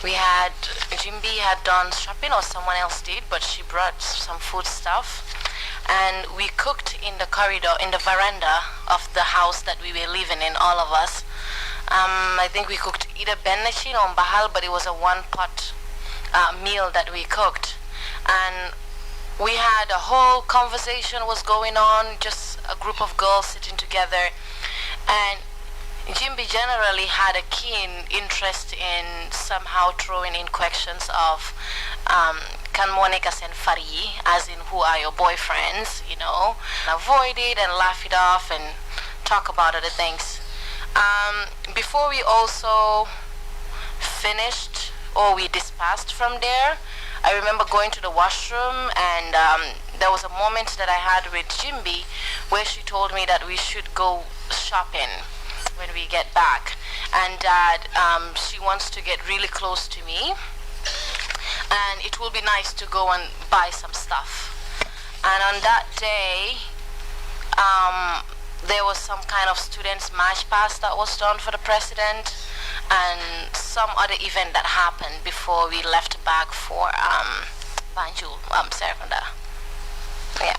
Jimby had done shopping, or someone else did, but she brought some food stuff. And we cooked in the corridor, in the veranda of the house that we were living in, all of us. I think we cooked either benachin or bahal, but it was a one-pot meal that we cooked. And we had a whole conversation was going on, just a group of girls sitting together. And Jimby generally had a keen interest in somehow throwing in questions of can Monica send Fari, as in who are your boyfriends, avoid it and laugh it off and talk about other things. Before we also finished, or we dispersed from there, I remember going to the washroom, and there was a moment that I had with Jimby where she told me that we should go shopping when we get back, and that she wants to get really close to me, and it will be nice to go and buy some stuff. And on that day, there was some kind of students' march past that was done for the president, and some other event that happened before we left back for Banjul, Servanda. Yeah.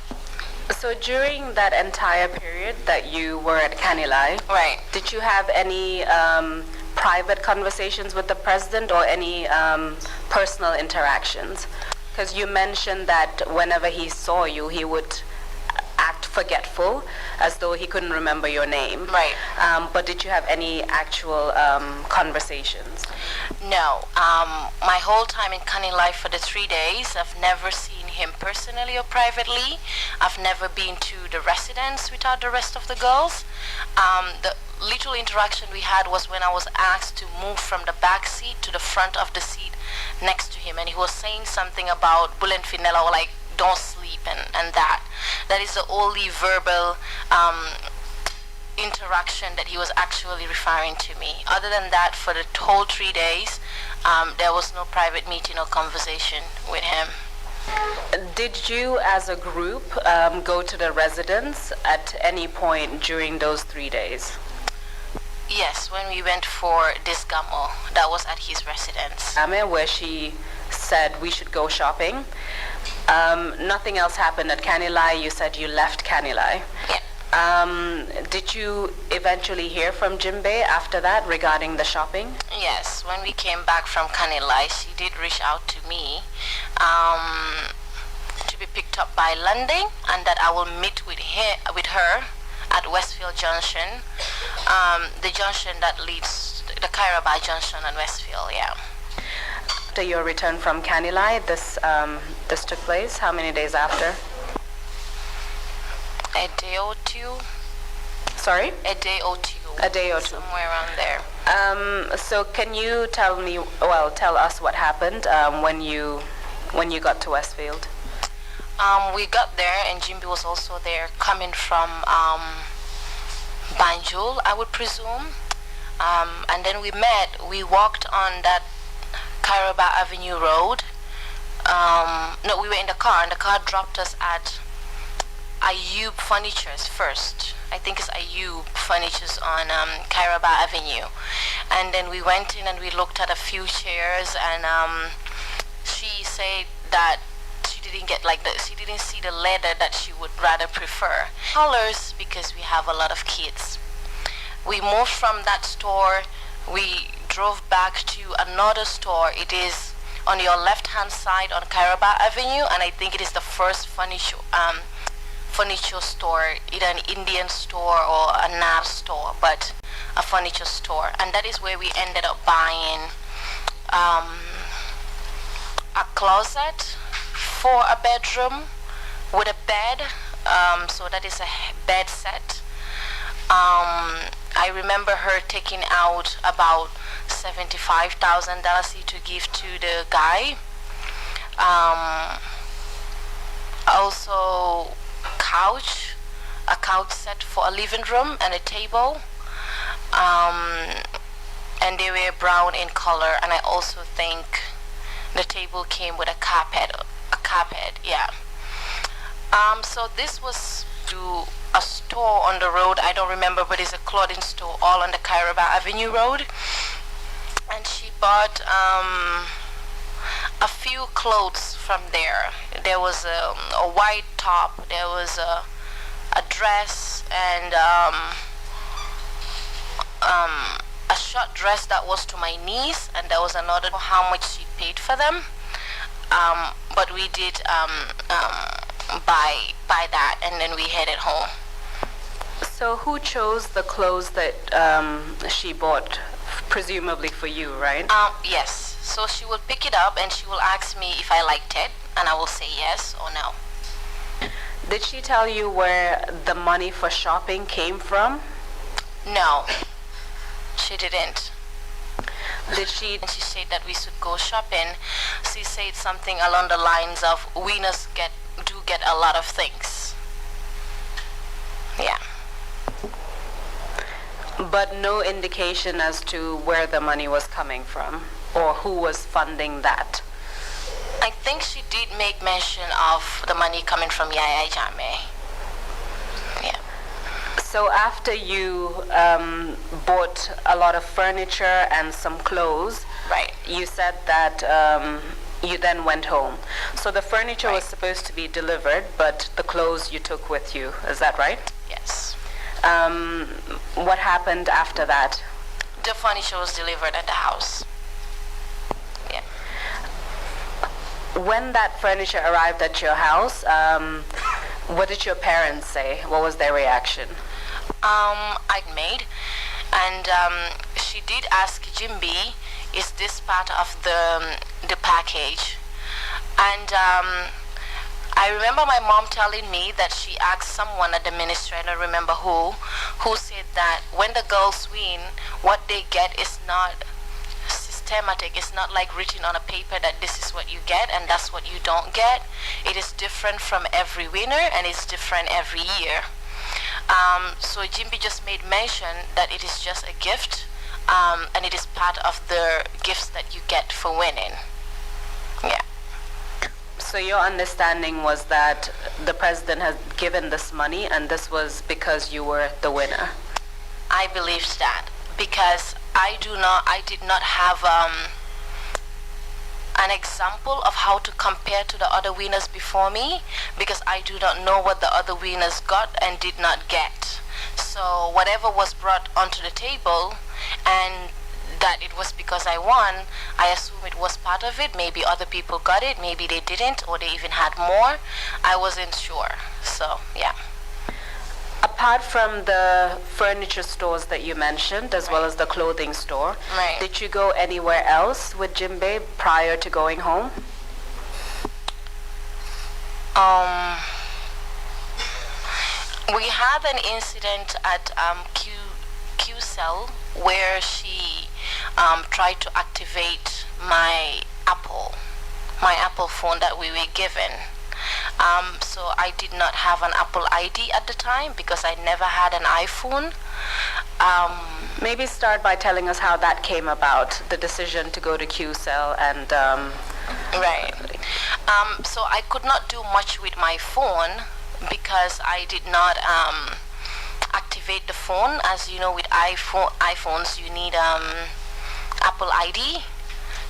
So during that entire period that you were at Kanilai, right, did you have any private conversations with the president or any personal interactions? Because you mentioned that whenever he saw you, he would act forgetful, as though he couldn't remember your name. Right. But did you have any actual conversations? No. My whole time in Kanilai for the 3 days, I've never seen him personally or privately. I've never been to the residence without the rest of the girls. The little interaction we had was when I was asked to move from the back seat to the front of the seat next to him, and he was saying something about Bulen Finella, or like, don't sleep, and that. That is the only verbal interaction that he was actually referring to me. Other than that, for the whole 3 days, there was no private meeting or conversation with him. Did you as a group go to the residence at any point during those 3 days? Yes, when we went for this Gamo, that was at his residence. Where she said we should go shopping. Nothing else happened at Kanilai. You said you left Kanilai. Yeah. Did you eventually hear from Jimbe after that regarding the shopping? Yes, when we came back from Kanilai, she did reach out to me to be picked up by Landing, and that I will meet with her at Westfield Junction, the junction that leads the Kairaba Junction on Westfield. Yeah. After your return from Kanilai, this took place. How many days after? A day or two. Sorry? A day or two. A day or two. Somewhere around there. So can you tell us what happened when you got to Westfield? We got there, and Jimby was also there, coming from Banjul, I would presume. And then we walked on that Kairaba Avenue Road. No, we were in the car, and the car dropped us at Ayub Furnitures first. I think it's Ayub Furnitures on Kairaba Avenue. And then we went in and we looked at a few chairs, and she said that she didn't see the leather that she would rather prefer. Colors, because we have a lot of kids. We moved from that store, we drove back to another store. It is on your left hand side on Kairaba Avenue, and I think it is the first furniture store, either an Indian store or a Nar store, but a furniture store. And that is where we ended up buying a closet for a bedroom with a bed, so that is a bed set. I remember her taking out about $75,000 to give to the guy. Also a couch set for a living room and a table. And they were brown in color, and I also think the table came with a carpet, yeah. So this was to a store on the road, I don't remember, but it's a clothing store all on the Kairaba Avenue Road. and she bought a few clothes from there. There was a white top, there was a dress, and a short dress that was to my knees, and there was another. How much she paid for them, but we did buy that, and then we headed home. So who chose the clothes that she bought, presumably for you, right? Yes. So she will pick it up and she will ask me if I liked it, and I will say yes or no. Did she tell you where the money for shopping came from? No, she didn't. Did she? And she said that we should go shopping. She said something along the lines of winners do get a lot of things. Yeah. But no indication as to where the money was coming from or who was funding that. I think she did make mention of the money coming from Yaya Jammeh. Yeah. So after you bought a lot of furniture and some clothes, right, you said that you then went home. So the furniture right. was supposed to be delivered, but the clothes you took with you. Is that right? Yes. What happened after that? The furniture was delivered at the house. Yeah. When that furniture arrived at your house, what did your parents say? What was their reaction? I'd made, and she did ask Jimby, is this part of the package? And I remember my mom telling me that she asked someone at the ministry, I don't remember who said that when the girls win, what they get is not systematic. It's not like written on a paper that this is what you get and that's what you don't get. It is different from every winner and it's different every year. So Jimby just made mention that it is just a gift, and it is part of the gifts that you get for winning. Yeah. So your understanding was that the president had given this money and this was because you were the winner? I believed that because I did not have an example of how to compare to the other winners before me, because I do not know what the other winners got and did not get. So whatever was brought onto the table, and that it was because I won, I assume it was part of it. Maybe other people got it, maybe they didn't, or they even had more. I wasn't sure. So yeah. Apart from the furniture stores that you mentioned, as well as the clothing store, right, did you go anywhere else with Jimbe prior to going home? We had an incident at Q Cell where she tried to activate my Apple phone that we were given. So I did not have an Apple ID at the time because I never had an iPhone. Maybe start by telling us how that came about, the decision to go to QCell and... Right. So I could not do much with my phone because I did not activate the phone. As you know, with iPhones you need Apple ID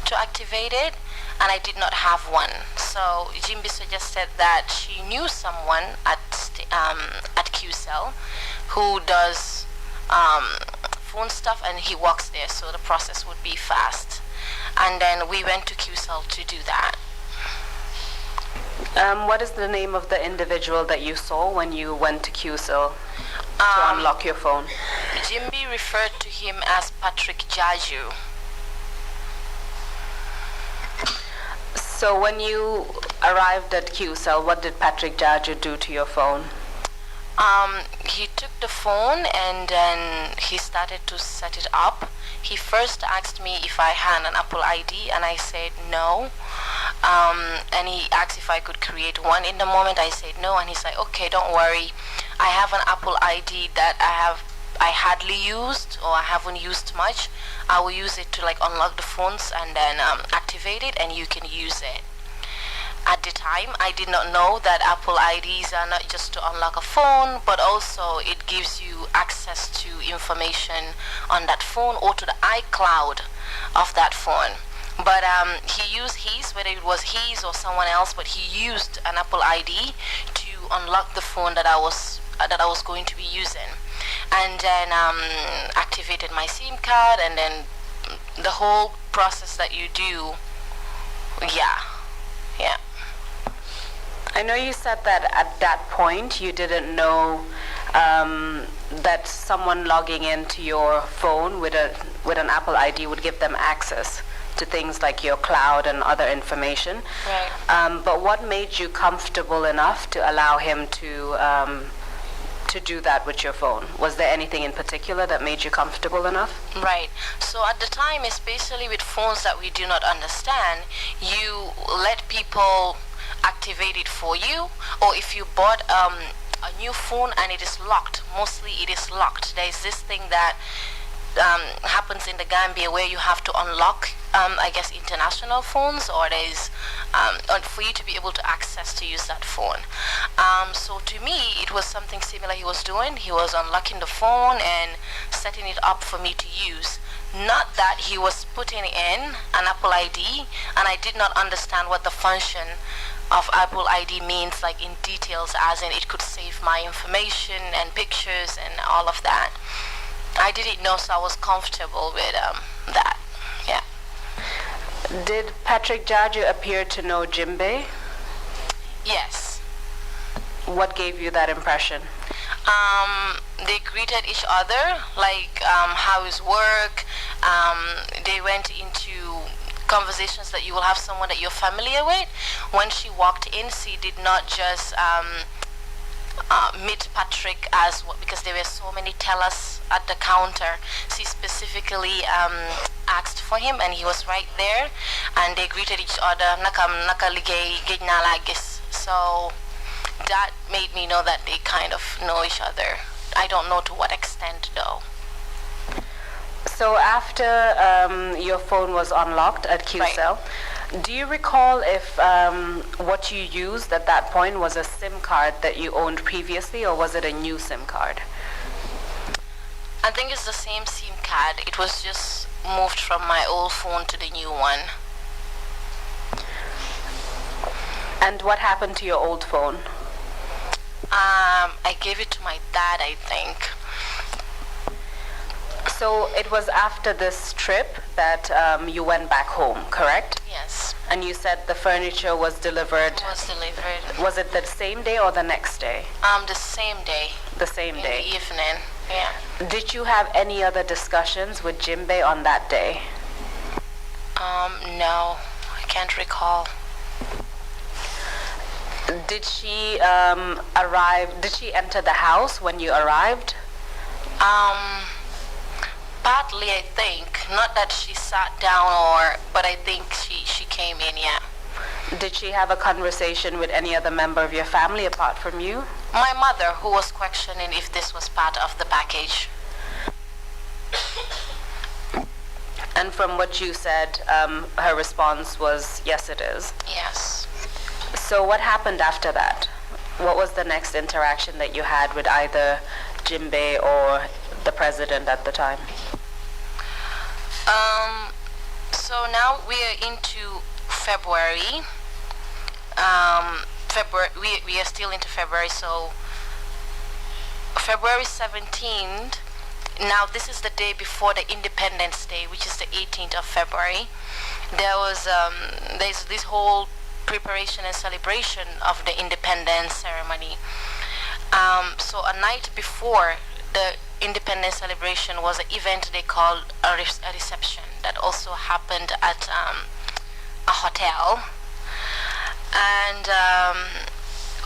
to activate it, and I did not have one. So Jimby suggested that she knew someone at QCell who does phone stuff, and he works there, so the process would be fast. And then we went to QCell to do that. What is the name of the individual that you saw when you went to QCell to unlock your phone? Jimby referred to him as Patrick Jaju. So when you arrived at QCell, what did Patrick Jaju do to your phone? He took the phone and then he started to set it up. He first asked me if I had an Apple ID, and I said no. And he asked if I could create one. In the moment I said no, and he's like, okay, don't worry. I have an Apple ID that I hardly used, or I haven't used much. I will use it to like unlock the phones and then activate it, and you can use it. At the time, I did not know that Apple IDs are not just to unlock a phone, but also it gives you access to information on that phone or to the iCloud of that phone. But he used his, whether it was his or someone else, but he used an Apple ID to unlock the phone that I was going to be using, and then activated my SIM card, and then the whole process that you do. Yeah. I know you said that at that point you didn't know that someone logging into your phone with an Apple ID would give them access to things like your cloud and other information. Right. But what made you comfortable enough to allow him to do that with your phone? Was there anything in particular that made you comfortable enough? Right. So at the time, especially with phones that we do not understand, you let people activate it for you, or if you bought a new phone and it is locked, mostly it is locked. There is this thing that happens in the Gambia where you have to unlock, I guess, international phones, or there's for you to be able to access to use that phone. So to me, it was something similar he was doing. He was unlocking the phone and setting it up for me to use. Not that he was putting in an Apple ID, and I did not understand what the function of Apple ID means, like in details, as in it could save my information and pictures and all of that. I didn't know, so I was comfortable with that. Yeah. Did Patrick Jaju appear to know Jimbe? Yes. What gave you that impression? They greeted each other, like how is work. They went into conversations that you will have someone that you're familiar with. When she walked in, she did not just meet Patrick as because there were so many tellers at the counter. She specifically asked for him, and he was right there, and they greeted each other. Naka ligay gej na la gis. So that made me know that they kind of know each other. I don't know to what extent though. So after your phone was unlocked at QCell, do you recall if what you used at that point was a SIM card that you owned previously, or was it a new SIM card? I think it's the same SIM card. It was just moved from my old phone to the new one. And what happened to your old phone? I gave it to my dad, I think. So it was after this trip that you went back home, correct? Yes. And you said the furniture was delivered. It was delivered. Was it the same day or the next day? The same day. The same day. In the evening. Yeah. Did you have any other discussions with Jimbe on that day? No, I can't recall. Did she arrive? Did she enter the house when you arrived? Partly, I think. Not that she sat down, but I think she came in, yeah. Did she have a conversation with any other member of your family apart from you? My mother, who was questioning if this was part of the package. And from what you said, her response was, yes, it is. Yes. So what happened after that? What was the next interaction that you had with either Jimbe or the president at the time? So now we are into February. We are still into February, so February 17th. Now this is the day before the Independence Day, which is the 18th of February. There's this whole preparation and celebration of the independence ceremony. So a night before the independence celebration was an event they called a reception that also happened at a hotel. And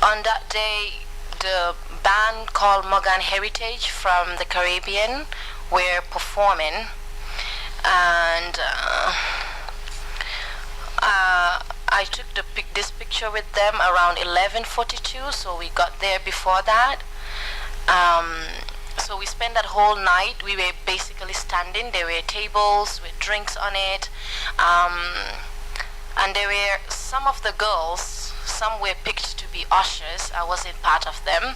on that day, the band called Morgan Heritage from the Caribbean were performing, and I took this picture with them around 11:42, so we got there before that. So we spent that whole night. We were basically standing. There were tables with drinks on it, and there were some of the girls. Some were picked to be ushers. I wasn't part of them,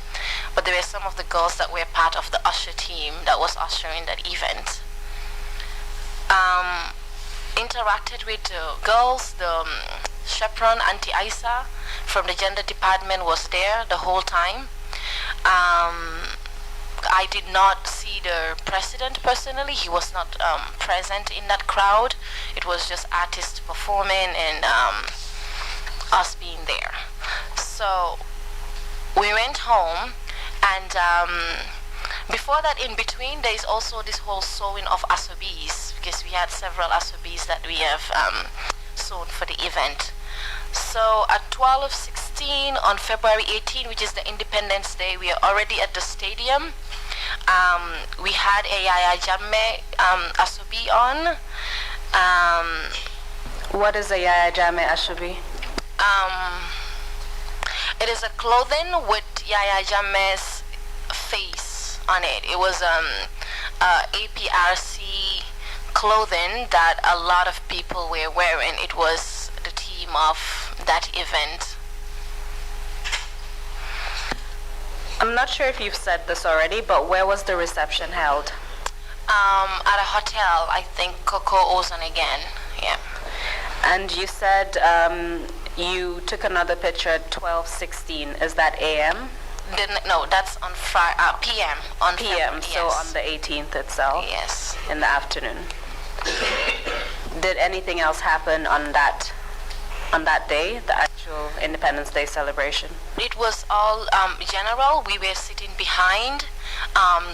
but there were some of the girls that were part of the usher team that was ushering that event. interacted with the girls. The chaperone, Auntie Isa, from the gender department was there the whole time. I did not see the president personally. He was not present in that crowd. It was just artists performing and us being there. So we went home, and before that, in between, there is also this whole sewing of asobis, because we had several asobis that we have sewn for the event. So at 12:16 on February 18, which is the Independence Day, we are already at the stadium. We had a Yaya Jammeh asobi on. What is a Yaya Jammeh asobi? It is a clothing with Yaya Jammeh's face on it. It was APRC clothing that a lot of people were wearing. It was the theme of that event. I'm not sure if you've said this already, but where was the reception held? At a hotel, I think Coco Ozone again. Yeah. And you said you took another picture at 12:16. Is that AM? No, that's on PM. On PM, so yes. on the 18th itself? Yes. In the afternoon. Did anything else happen on that day, the actual Independence Day celebration? It was all general. We were sitting behind.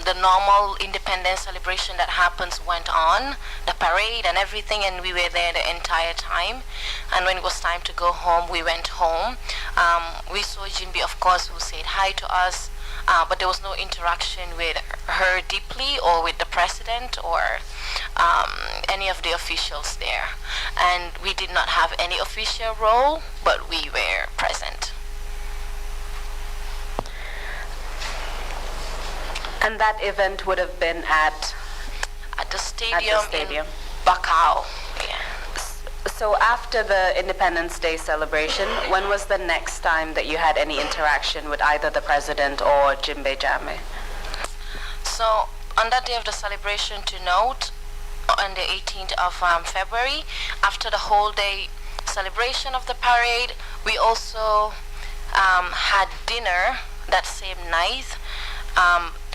The normal independence celebration that happens went on, the parade and everything, and we were there the entire time. And when it was time to go home, we went home. We saw Jimby, of course, who said hi to us, but there was no interaction with her deeply or with the president or any of the officials there. And we did not have any official role, but we were present. And that event would have been at the stadium, in Bakau. Yeah. So after the Independence Day celebration, when was the next time that you had any interaction with either the president or Jimbe Jammeh? So on that day of the celebration, to note, on the 18th of February, after the whole day celebration of the parade, we also had dinner that same night.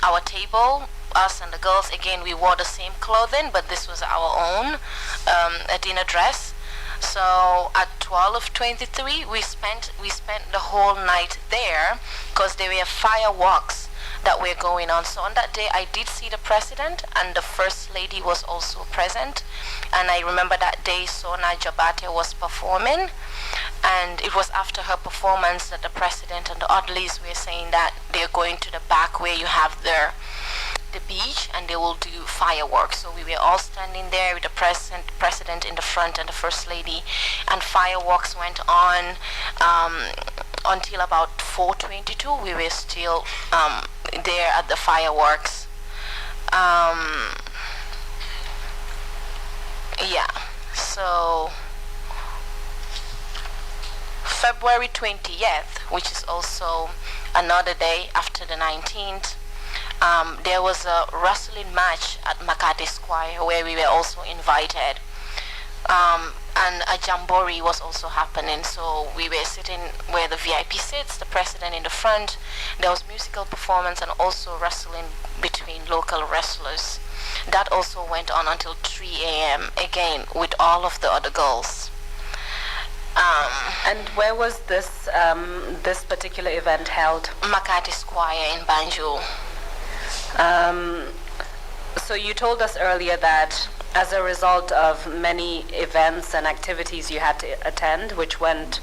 Our table, us and the girls, again, we wore the same clothing, but this was our own, a dinner dress. So at 12:23, we spent the whole night there, because there were fireworks that were going on. So on that day, I did see the president, and the first lady was also present. And I remember that day, Sona Jabate was performing, and it was after her performance that the president and the Audleys were saying that they're going to the back where you have the beach, and they will do fireworks. So we were all standing there with the president in the front and the first lady, and fireworks went on until about 4:22. We were still there at the fireworks. Yeah, so February 20th, which is also another day after the 19th, there was a wrestling match at Makati Square where we were also invited. And a jamboree was also happening, so we were sitting where the VIP sits, the president in the front. There was musical performance and also wrestling between local wrestlers. That also went on until 3 a.m. again with all of the other girls. And where was this particular event held? Makati Square in Banjul. So you told us earlier that as a result of many events and activities you had to attend, which went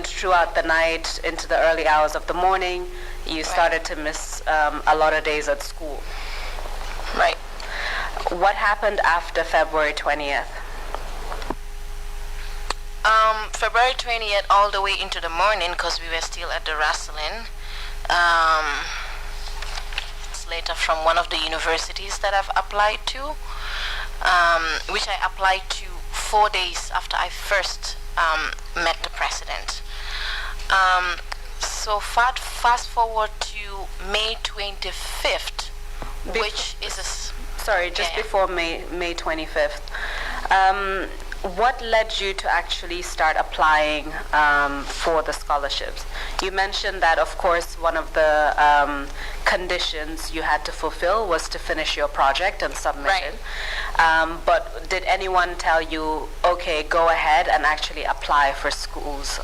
throughout the night into the early hours of the morning, you started to miss a lot of days at school. Right. What happened after February 20th? February 20th all the way into the morning, because we were still at the wrestling. Later from one of the universities that I've applied to, which I applied to 4 days after I first met the president. So fast forward to May 25th, which is sorry, just before May 25th. What led you to actually start applying for the scholarships? You mentioned that, of course, one of the conditions you had to fulfill was to finish your project and submit it. But did anyone tell you, okay, go ahead and actually apply for schools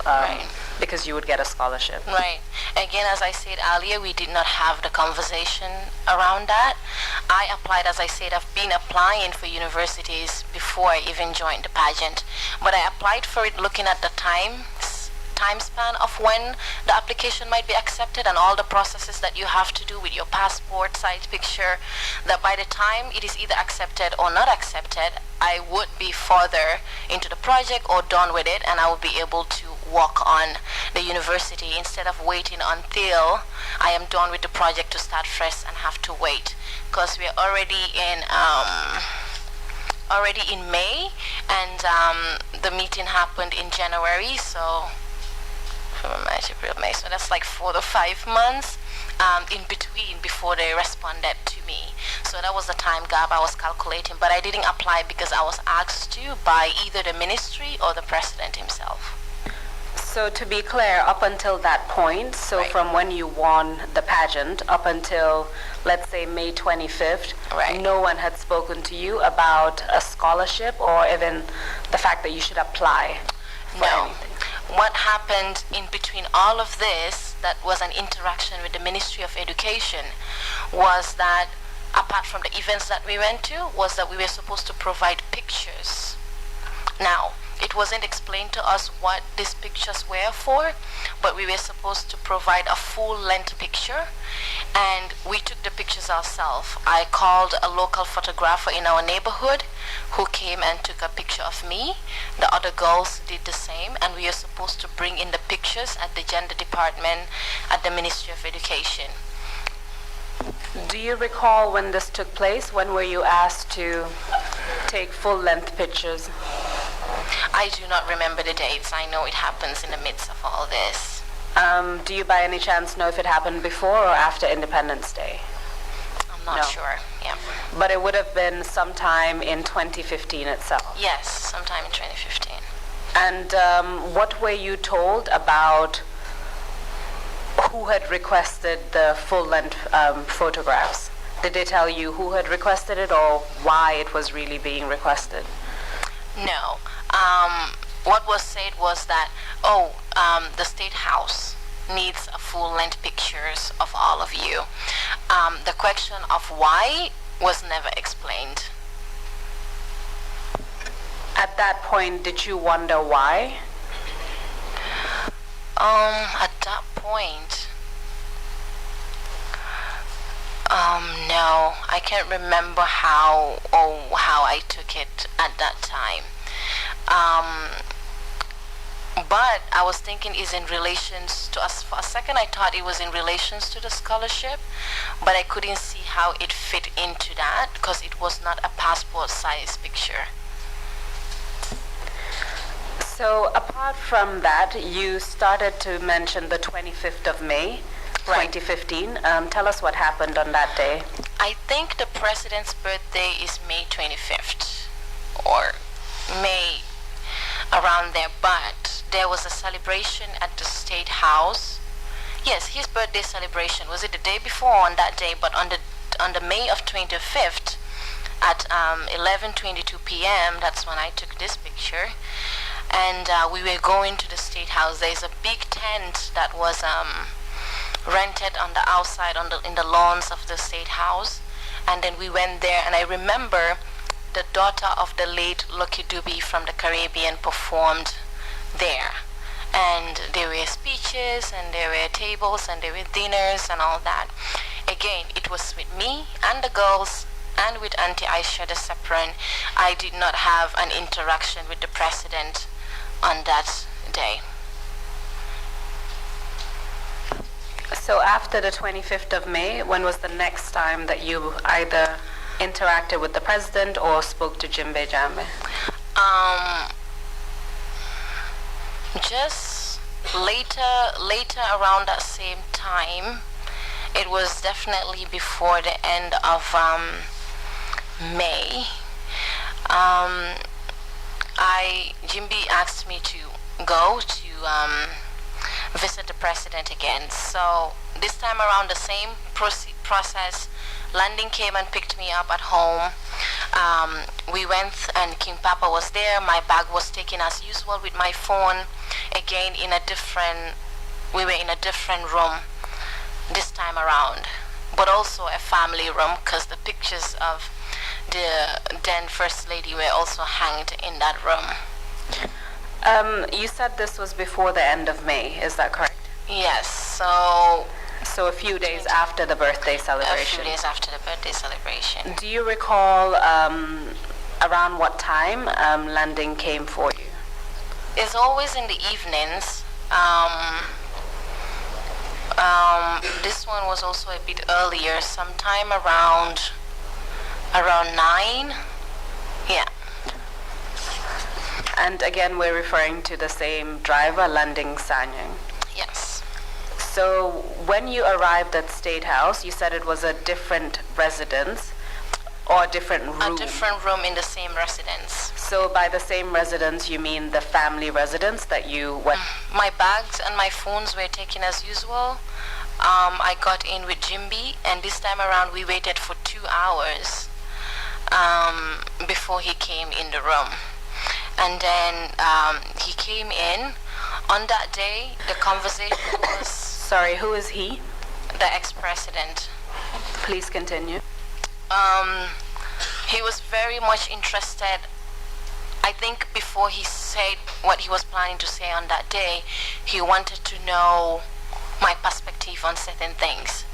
because you would get a scholarship? Right. Again, as I said earlier, we did not have the conversation around that. I applied, as I said, I've been applying for universities before I even joined the pageant. But I applied for it looking at the time span of when the application might be accepted and all the processes that you have to do with your passport size picture, that by the time it is either accepted or not accepted, I would be further into the project or done with it, and I would be able to work on the university instead of waiting until I am done with the project to start fresh and have to wait, because we're already in May, and the meeting happened in January, so March, April, May, so that's like 4 to 5 months in between before they responded to me. So that was the time gap I was calculating, but I didn't apply because I was asked to by either the ministry or the president himself. So to be clear, up until that point, so from when you won the pageant up until, let's say, May 25th, no one had spoken to you about a scholarship or even the fact that you should apply for anything? What happened in between all of this, that was an interaction with the Ministry of Education, was that apart from the events that we went to, was that we were supposed to provide pictures. Now, it wasn't explained to us what these pictures were for, but we were supposed to provide a full-length picture, and we took the pictures ourselves. I called a local photographer in our neighborhood who came and took a picture of me. The other girls did the same, and we were supposed to bring in the pictures at the gender department at the Ministry of Education. Do you recall when this took place? When were you asked to take full-length pictures? I do not remember the dates. I know it happens in the midst of all this. Do you by any chance know if it happened before or after Independence Day? I'm not sure. Yeah. But it would have been sometime in 2015 itself? Yes, sometime in 2015. And what were you told about who had requested the full-length photographs? Did they tell you who had requested it or why it was really being requested? No. What was said was that, the State House needs full-length pictures of all of you. The question of why was never explained. At that point, did you wonder why? At that point, no, I can't remember how I took it at that time. But I was thinking is in relations to us. For a second I thought it was in relations to the scholarship, but I couldn't see how it fit into that because it was not a passport size picture. So apart from that, you started to mention the 25th of May, 2015. Tell us what happened on that day. I think the president's birthday is May 25th or May, around there, but there was a celebration at the State House. Yes, his birthday celebration. Was it the day before or on that day? But on the May of 25th at 11:22 p.m., that's when I took this picture. And we were going to the State House. There's a big tent that was rented on the outside in the lawns of the State House. And then we went there, and I remember the daughter of the late Lucky Dube from the Caribbean performed there. And there were speeches, and there were tables, and there were dinners, and all that. Again, it was with me and the girls, and with Auntie Aisha the Sepran. I did not have an interaction with the president on that day. So after the 25th of May, when was the next time that you either interacted with the president or spoke to Jimbe Jambe? Just later around that same time. It was definitely before the end of May, Jimby asked me to go to visit the president again. So this time around, the same process. Landing came and picked me up at home. We went and King Papa was there. My bag was taken as usual with my phone. Again, we were in a different room this time around, but also a family room, because the pictures of the then First Lady were also hanged in that room. You said this was before the end of May, is that correct? Yes, so a few days after the birthday celebration. A few days after the birthday celebration. Do you recall around what time Landing came for you? It's always in the evenings. This one was also a bit earlier, sometime around 9. Yeah. And again, we're referring to the same driver, Landing Sanyang. Yes. So when you arrived at State House, you said it was a different residence or a different room? A different room in the same residence. So by the same residence, you mean the family residence that you went? My bags and my phones were taken as usual. I got in with Jimby, and this time around we waited for 2 hours before he came in the room. And then he came in. On that day, the conversation was... Sorry, who is he? The ex-president. Please continue. He was very much interested. I think before he said what he was planning to say on that day, he wanted to know my perspective on certain things.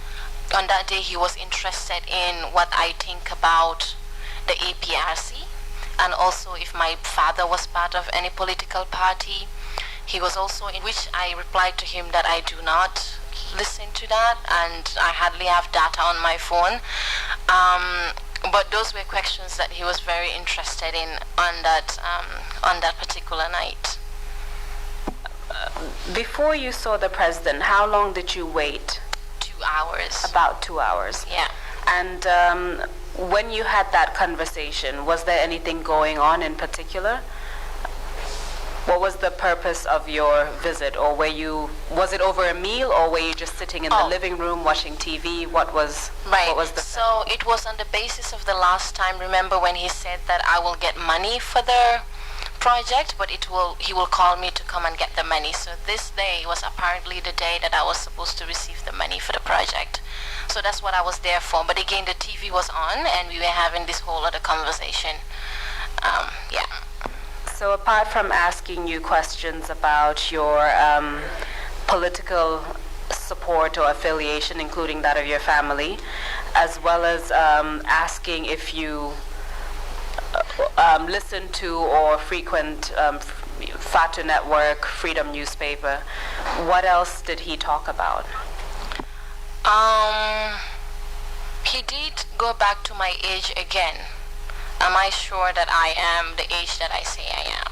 On that day, he was interested in what I think about the APRC, and also if my father was part of any political party. He was also, in which I replied to him that I do not listen to that, and I hardly have data on my phone. But those were questions that he was very interested in on that particular night. Before you saw the president, how long did you wait? 2 hours. About 2 hours. Yeah. And when you had that conversation, was there anything going on in particular? What was the purpose of your visit, or was it over a meal, or were you just sitting in the living room watching TV? What was the... So it was on the basis of the last time. Remember when he said that I will get money for the project, but he will call me to come and get the money. So this day was apparently the day that I was supposed to receive the money for the project. So that's what I was there for. But again, the TV was on, and we were having this whole other conversation. Yeah. So apart from asking you questions about your political support or affiliation, including that of your family, as well as asking if you listen to or frequent Fatu Network, Freedom Newspaper, what else did he talk about? He did go back to my age again. Am I sure that I am the age that I say I am?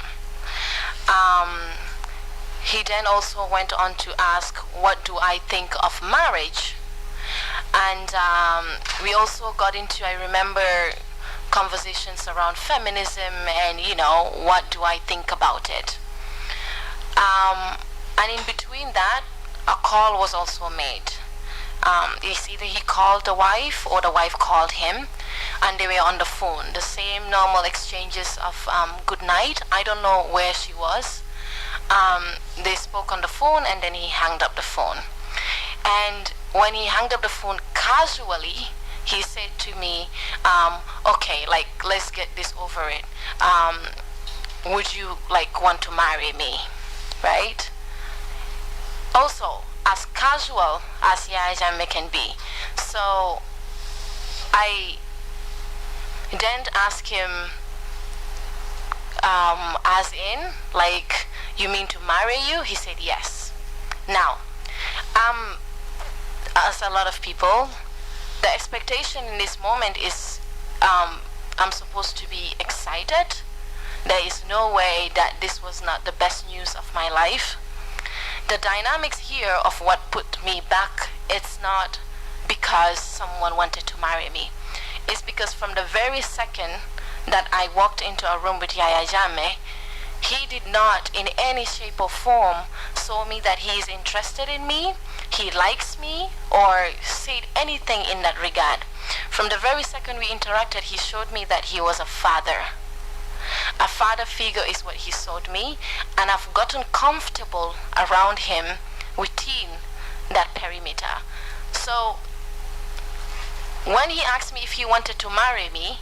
He then also went on to ask, what do I think of marriage? And we also got into, I remember, conversations around feminism and, what do I think about it? And in between that, a call was also made. It's either he called the wife or the wife called him, and they were on the phone. The same normal exchanges of good night. I don't know where she was. They spoke on the phone, and then he hung up the phone. And when he hung up the phone casually, he said to me, okay, let's get this over it. Would you want to marry me, right? Also, as casual as Yaya can be. So I then asked him, as in, you mean to marry you? He said yes. Now, as a lot of people, the expectation in this moment is I'm supposed to be excited. There is no way that this was not the best news of my life. The dynamics here of what put me back, it's not because someone wanted to marry me. is because from the very second that I walked into a room with Yaya Jammeh, he did not in any shape or form show me that he is interested in me, he likes me, or said anything in that regard. From the very second we interacted, he showed me that he was a father. A father figure is what he showed me, and I've gotten comfortable around him within that perimeter. So when he asked me if he wanted to marry me,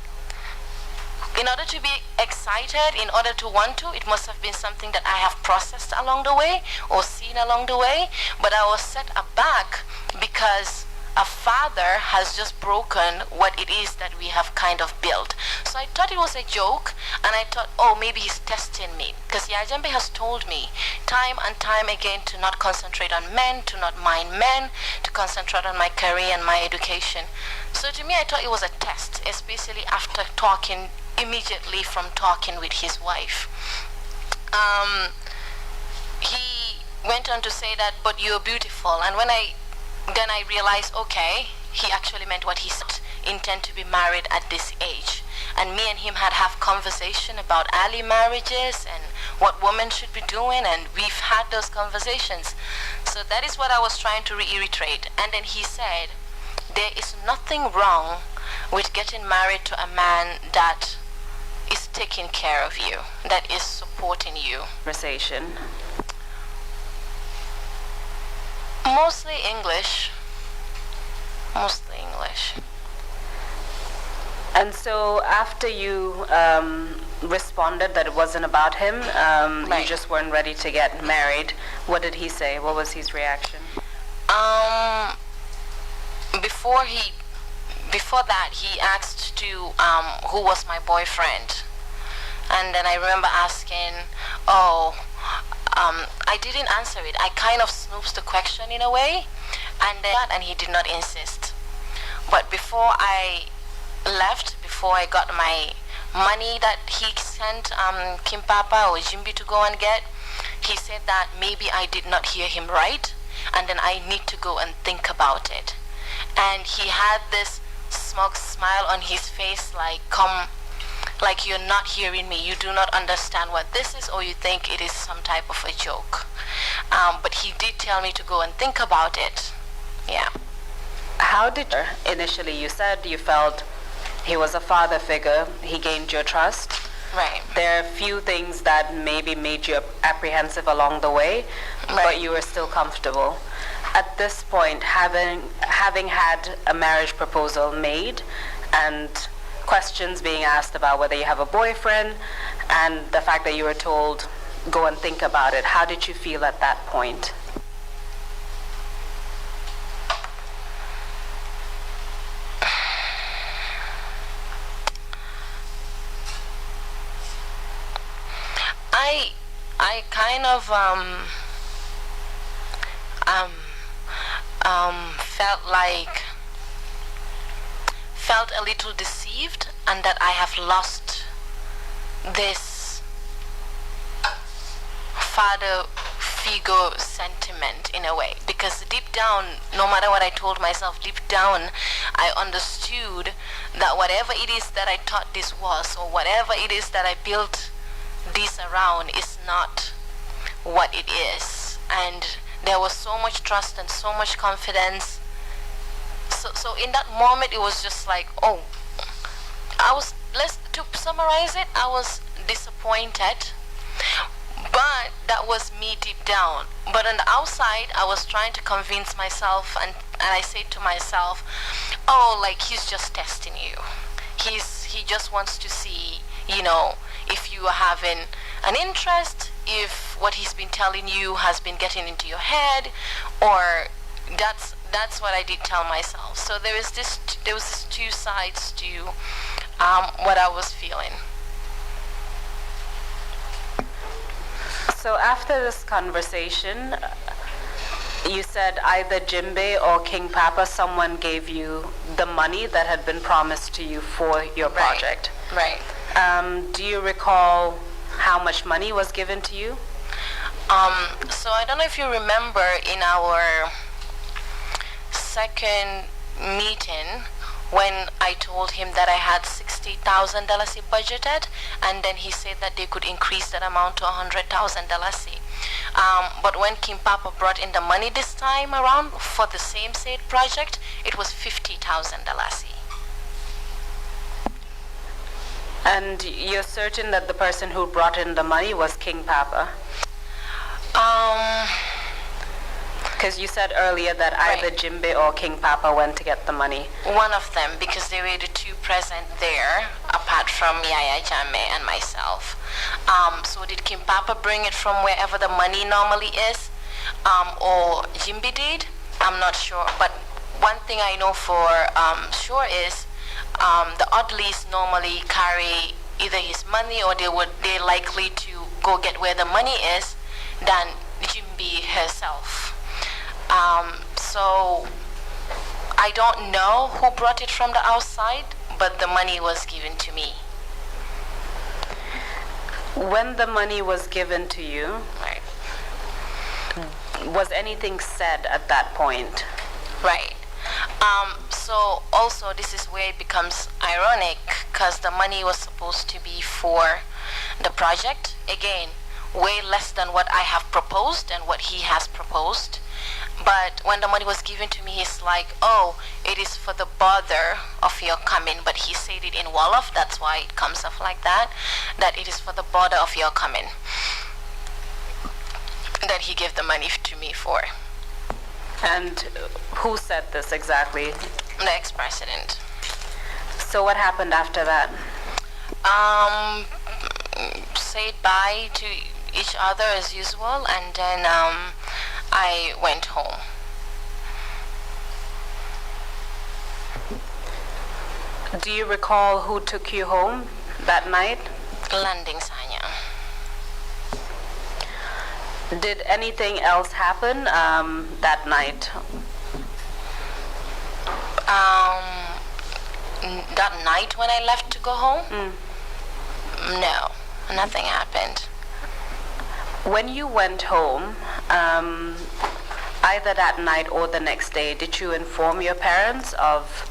in order to be excited, in order to want to, it must have been something that I have processed along the way or seen along the way. But I was set aback because a father has just broken what it is that we have kind of built. So I thought it was a joke, and I thought, oh, maybe he's testing me. Because Yaya Jammeh has told me time and time again to not concentrate on men, to not mind men, to concentrate on my career and my education. So to me, I thought it was a test, especially after talking, immediately from talking with his wife. He went on to say that, but you're beautiful. And then I realized, okay, he actually meant what he said, intend to be married at this age. And me and him had conversation about early marriages and what women should be doing, and we've had those conversations. So that is what I was trying to reiterate. And then he said, there is nothing wrong with getting married to a man that is taking care of you, that is supporting you. Conversation. Mostly English. Mostly English. And so after you responded that it wasn't about him, Right. you just weren't ready to get married, what did he say? What was his reaction? Before that, he asked to who was my boyfriend, and then I remember asking, I didn't answer it. I kind of snooped the question in a way, and he did not insist. But before I left, before I got my money that he sent Kim Papa or Jimby to go and get, he said that maybe I did not hear him right, and then I need to go and think about it. And he had this smug smile on his face, like you're not hearing me, you do not understand what this is, or you think it is some type of a joke. But he did tell me to go and think about it. Yeah. How did you, initially you said you felt he was a father figure, he gained your trust. Right. There are a few things that maybe made you apprehensive along the way, Right. but you were still comfortable. At this point, having had a marriage proposal made and questions being asked about whether you have a boyfriend and the fact that you were told go and think about it, how did you feel at that point? I kind of felt a little deceived, and that I have lost this father figure sentiment in a way, because deep down, no matter what I told myself, deep down I understood that whatever it is that I thought this was, or whatever it is that I built this around, is not what it is. And there was so much trust and so much confidence. So in that moment, it was just like, oh, to summarize it, I was disappointed, but that was me deep down. But on the outside, I was trying to convince myself, and I said to myself, oh, like, he's just testing you. He just wants to see, if you are having an interest, if what he's been telling you has been getting into your head, or that's what I did tell myself. So there was this two sides to what I was feeling. So after this conversation, you said either Jimbe or King Papa, someone gave you the money that had been promised to you for your project. Right. Do you recall how much money was given to you? So I don't know if you remember, in our second meeting, when I told him that I had $60,000 budgeted, and then he said that they could increase that amount to $100,000. But when King Papa brought in the money this time around for the same said project, it was $50,000. And you're certain that the person who brought in the money was King Papa? Because you said earlier that either Jimbe or King Papa went to get the money. One of them, because they were the two present there, apart from Yaya Jame and myself. So did King Papa bring it from wherever the money normally is, or Jimbe did? I'm not sure. But one thing I know for sure is the Oddleys normally carry either his money or they're likely to go get where the money is than Jimbe herself. So I don't know who brought it from the outside, but the money was given to me. When the money was given to you, Right. was anything said at that point? Right. So also this is where it becomes ironic, because the money was supposed to be for the project. Again, way less than what I have proposed and what he has proposed. But when the money was given to me, he's like, oh, it is for the bother of your coming. But he said it in Wolof, that's why it comes off like that, that it is for the bother of your coming that he gave the money to me for. And who said this exactly? The ex-president. So what happened after that? Said bye to each other as usual, and then I went home. Do you recall who took you home that night? Landing Sanya. Did anything else happen that night? That night when I left to go home? No, nothing happened. When you went home, either that night or the next day, did you inform your parents of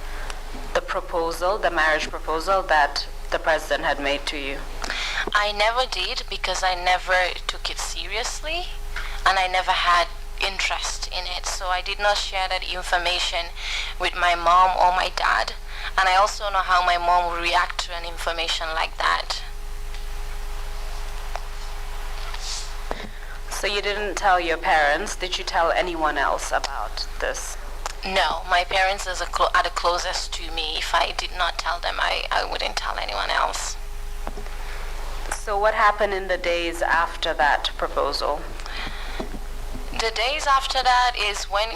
the proposal, the marriage proposal that the president had made to you? I never did, because I never took it seriously and I never had interest in it. So I did not share that information with my mom or my dad. And I also know how my mom would react to an information like that. So you didn't tell your parents. Did you tell anyone else about this? No, my parents are the closest to me. If I did not tell them, I wouldn't tell anyone else. So what happened in the days after that proposal? The days after that is when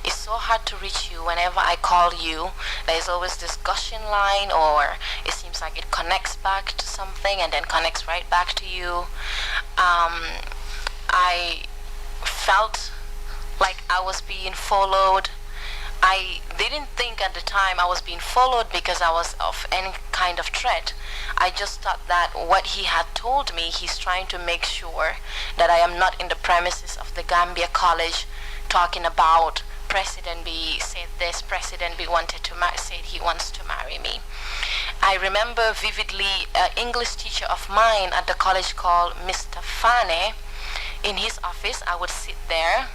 it's so hard to reach you. Whenever I call you, there's always this gushing line, or it seems like it connects back to something and then connects right back to you. I felt like I was being followed. I didn't think at the time I was being followed because I was of any kind of threat. I just thought that what he had told me, he's trying to make sure that I am not in the premises of the Gambia College talking about President B said this, President B said he wants to marry me. I remember vividly an English teacher of mine at the college called Mr. Fane. In his office, I would sit there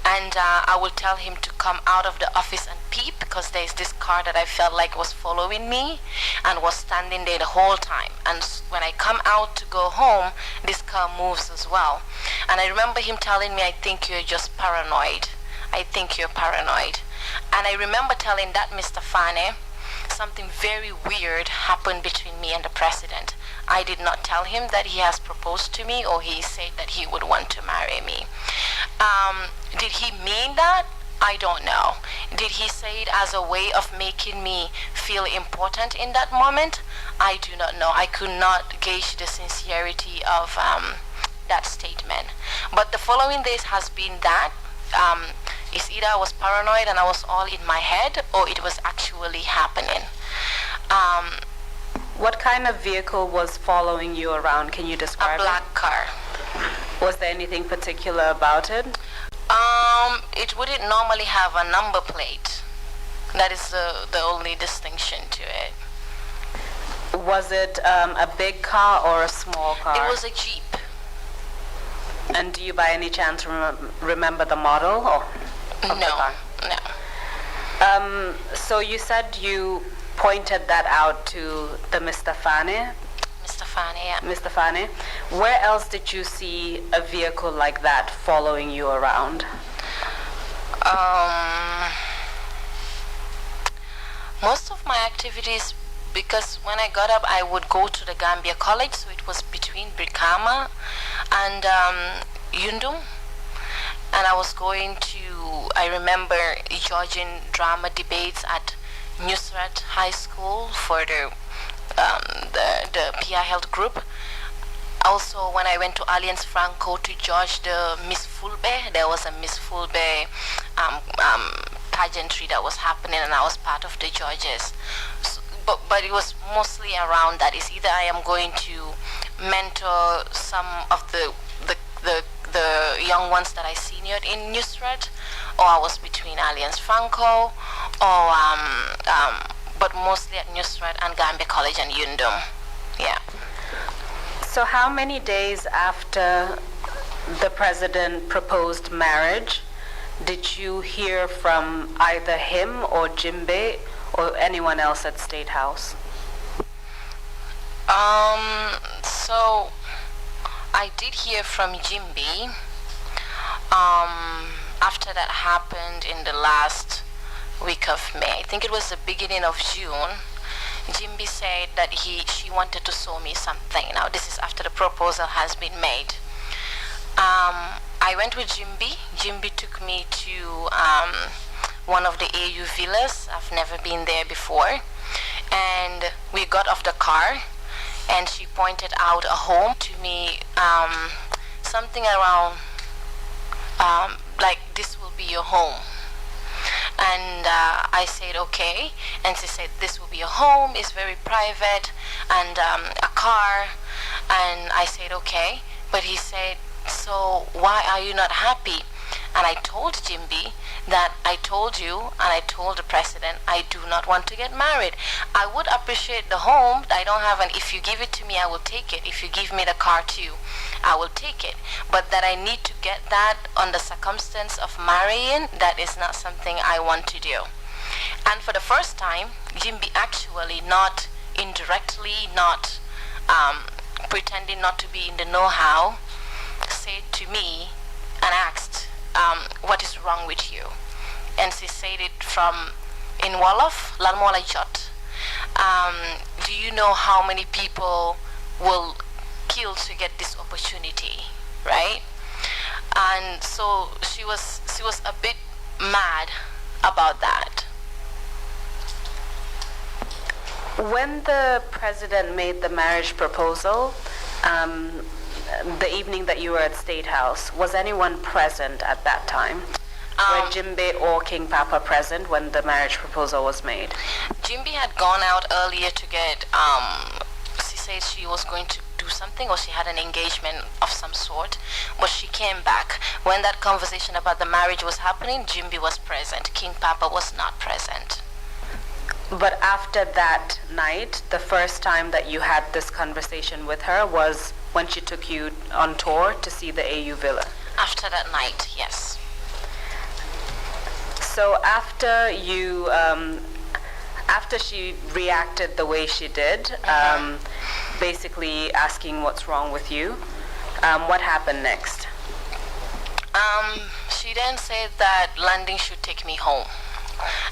and I would tell him to come out of the office and peep, because there's this car that I felt like was following me and was standing there the whole time. And when I come out to go home, this car moves as well. And I remember him telling me, I think you're just paranoid. I think you're paranoid. And I remember telling that Mr. Fane, something very weird happened between me and the president. I did not tell him that he has proposed to me or he said that he would want to marry me. Did he mean that? I don't know. Did he say it as a way of making me feel important in that moment? I do not know. I could not gauge the sincerity of that statement. But the following days has been that it's either I was paranoid and I was all in my head, or it was actually happening. What kind of vehicle was following you around? Can you describe A black car. Was there anything particular about it? It wouldn't normally have a number plate. That is the only distinction to it. Was it a big car or a small car? It was a Jeep. And do you by any chance remember the model of the car? No. So you said you pointed that out to the Mr. Fane? Mr. Fane, yeah. Mr. Fane. Where else did you see a vehicle like that following you around? Most of my activities, because when I got up, I would go to the Gambia College, so it was between Brikama and Yundum. And I was going to, I remember Georgian drama debates at Nusrat High School for the PI Health group. Also, when I went to Alliance Franco to judge the Miss Fulbe, there was a Miss Fulbe pageantry that was happening, and I was part of the judges. So, but it was mostly around that. It's either I am going to mentor some of the young ones that I seniored in Nusrat, or I was between Alliance Franco, or but mostly at Nusrat and Gambia College and Yundum. Yeah. So how many days after the president proposed marriage did you hear from either him or Jimbe or anyone else at State House? So I did hear from Jimbe. After that happened in the last week of May, I think it was the beginning of June, Jimbe said that she wanted to show me something. Now this is after the proposal has been made. I went with Jimbe. Jimbe took me to one of the AU villas. I've never been there before. And we got off the car and she pointed out a home to me, something around like, this will be your home. And I said okay, and she said this will be a home, it's very private, and a car. And I said okay, but he said, so why are you not happy? And I told Jimbe that I told you and I told the president I do not want to get married. I would appreciate the home. I don't have an, if you give it to me, I will take it. If you give me the car too, I will take it. But that I need to get that on the circumstance of marrying, that is not something I want to do. And for the first time, Jimbe actually, not indirectly, not pretending not to be in the know-how, said to me and asked, what is wrong with you? And she said it from in Wolof, Lan mo la jot. Do you know how many people will kill to get this opportunity, right? And so she was a bit mad about that. When the president made the marriage proposal, the evening that you were at State House, was anyone present at that time? Were Jimbe or King Papa present when the marriage proposal was made? Jimbe had gone out earlier to get, she said she was going to do something, or she had an engagement of some sort, but she came back. When that conversation about the marriage was happening, Jimbe was present. King Papa was not present. But after that night, the first time that you had this conversation with her was when she took you on tour to see the AU villa? After that night, yes. So after you, after she reacted the way she did, basically asking what's wrong with you, what happened next? She then said that Landing should take me home.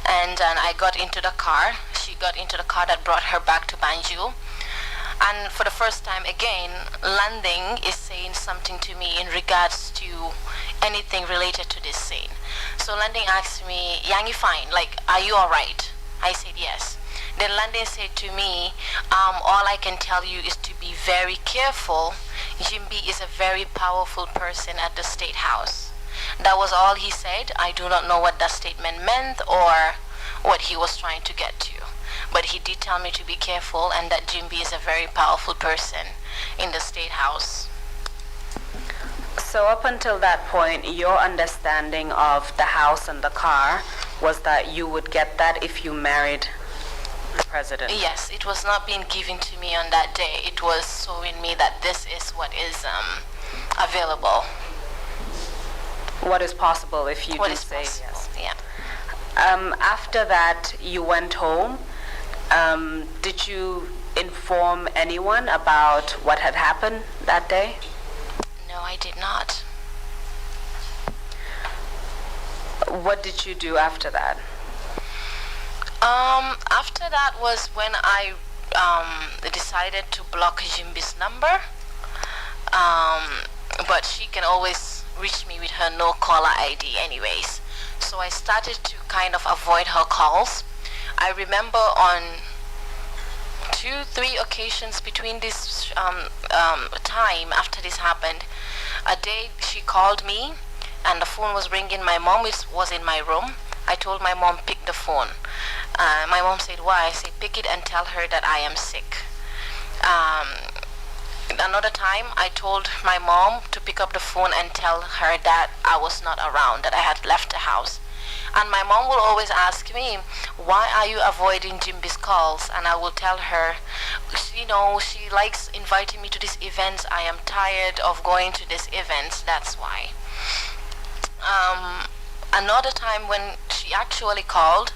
And I got into the car. She got into the car that brought her back to Banjul. And for the first time again, Landing is saying something to me in regards to anything related to this scene. So Landing asked me, Yangi fine, like, are you alright? I said yes. Then Landing said to me, all I can tell you is to be very careful. Jimbe is a very powerful person at the State House. That was all he said. I do not know what that statement meant or what he was trying to get to. But he did tell me to be careful and that Jimbe is a very powerful person in the State House. So up until that point, your understanding of the house and the car was that you would get that if you married the president. Yes, it was not being given to me on that day. It was showing me that this is what is available. What is possible if you What do is say possible, yes? yeah. After that, you went home. Did you inform anyone about what had happened that day? No, I did not. What did you do after that? After that was when I decided to block Jimbi's number. But she can always reach me with her no caller ID anyways. So I started to kind of avoid her calls. I remember on 2-3 occasions between this time after this happened, a day she called me and the phone was ringing. My mom was in my room. I told my mom, pick the phone. My mom said, why? I said, pick it and tell her that I am sick. Another time, I told my mom to pick up the phone and tell her that I was not around, that I had left the house. And my mom will always ask me, why are you avoiding Jimbi's calls? And I will tell her, you know, she likes inviting me to these events. I am tired of going to these events, that's why. Another time when she actually called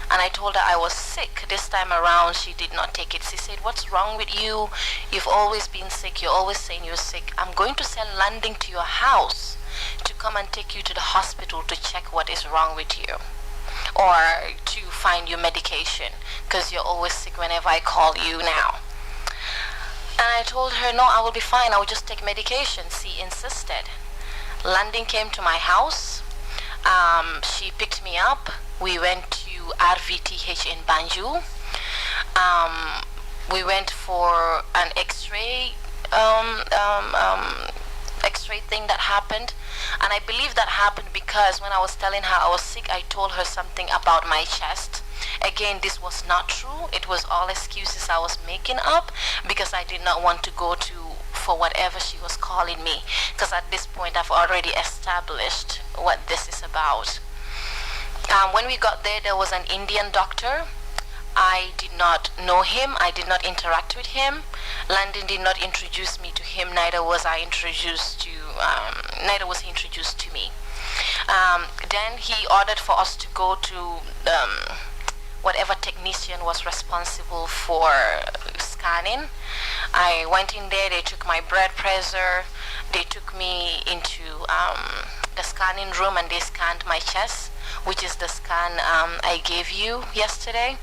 and I told her I was sick, this time around she did not take it. She said, what's wrong with you? You've always been sick. You're always saying you're sick. I'm going to send Landing to your house to come and take you to the hospital to check what is wrong with you or to find your medication because you're always sick whenever I call you now. And I told her, no, I will be fine. I will just take medication. She insisted. Landing came to my house. She picked me up. We went to RVTH in Banjul. We went for an X-ray X-ray thing that happened, and I believe that happened because when I was telling her I was sick, I told her something about my chest. Again, this was not true. It was all excuses I was making up because I did not want to go to for whatever she was calling me, because at this point I've already established what this is about. When we got there, there was an Indian doctor. I did not know him. I did not interact with him. Landon did not introduce me to him. Neither was he introduced to me. Then he ordered for us to go to whatever technician was responsible for scanning. I went in there. They took my blood pressure. They took me into the scanning room and they scanned my chest, which is the scan I gave you yesterday.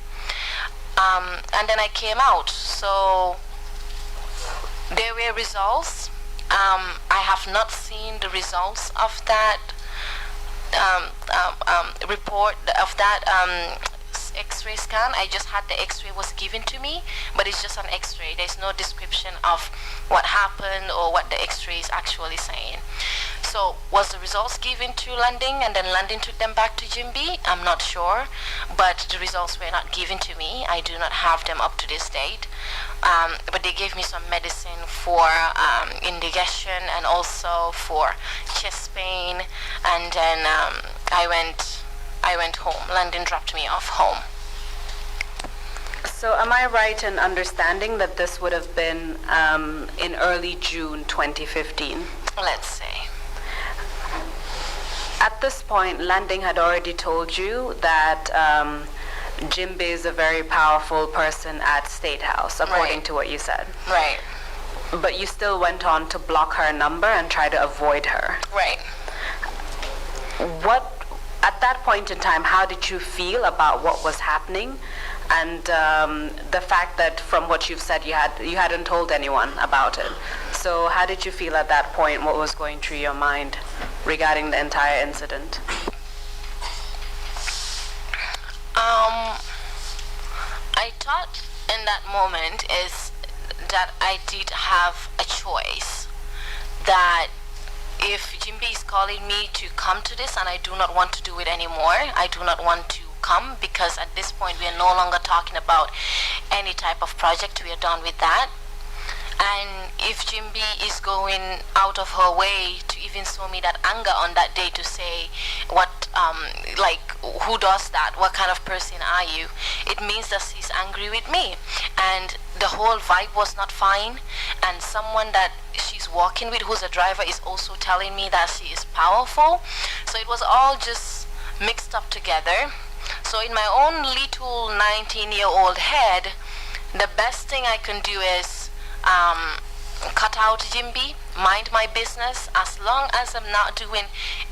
And then I came out. So there were results. I have not seen the results of that report, of that X-ray scan. I just had the X-ray was given to me, but it's just an X-ray. There's no description of what happened or what the X-ray is actually saying. So was the results given to Landing and then Landing took them back to Jimby? I'm not sure, but the results were not given to me. I do not have them up to this date. But they gave me some medicine for indigestion and also for chest pain, and then I went home. Landon dropped me off home. So am I right in understanding that this would have been in early June 2015? Let's say. At this point, Landing had already told you that Jimbe is a very powerful person at State House, according to what you said. Right. But you still went on to block her number and try to avoid her. Right. At that point in time, how did you feel about what was happening? And the fact that from what you've said, you hadn't told anyone about it. So how did you feel at that point? What was going through your mind regarding the entire incident? I thought in that moment is that I did have a choice, that if Jimby is calling me to come to this and I do not want to do it anymore, I do not want to come, because at this point we are no longer talking about any type of project. We are done with that. And if Jimby is going out of her way to even show me that anger on that day to say what, like, who does that? What kind of person are you? It means that she's angry with me. And the whole vibe was not fine. And someone that she's walking with, who's a driver, is also telling me that she is powerful. So it was all just mixed up together. So in my own little 19-year-old head, the best thing I can do is cut out Jimby, mind my business, as long as I'm not doing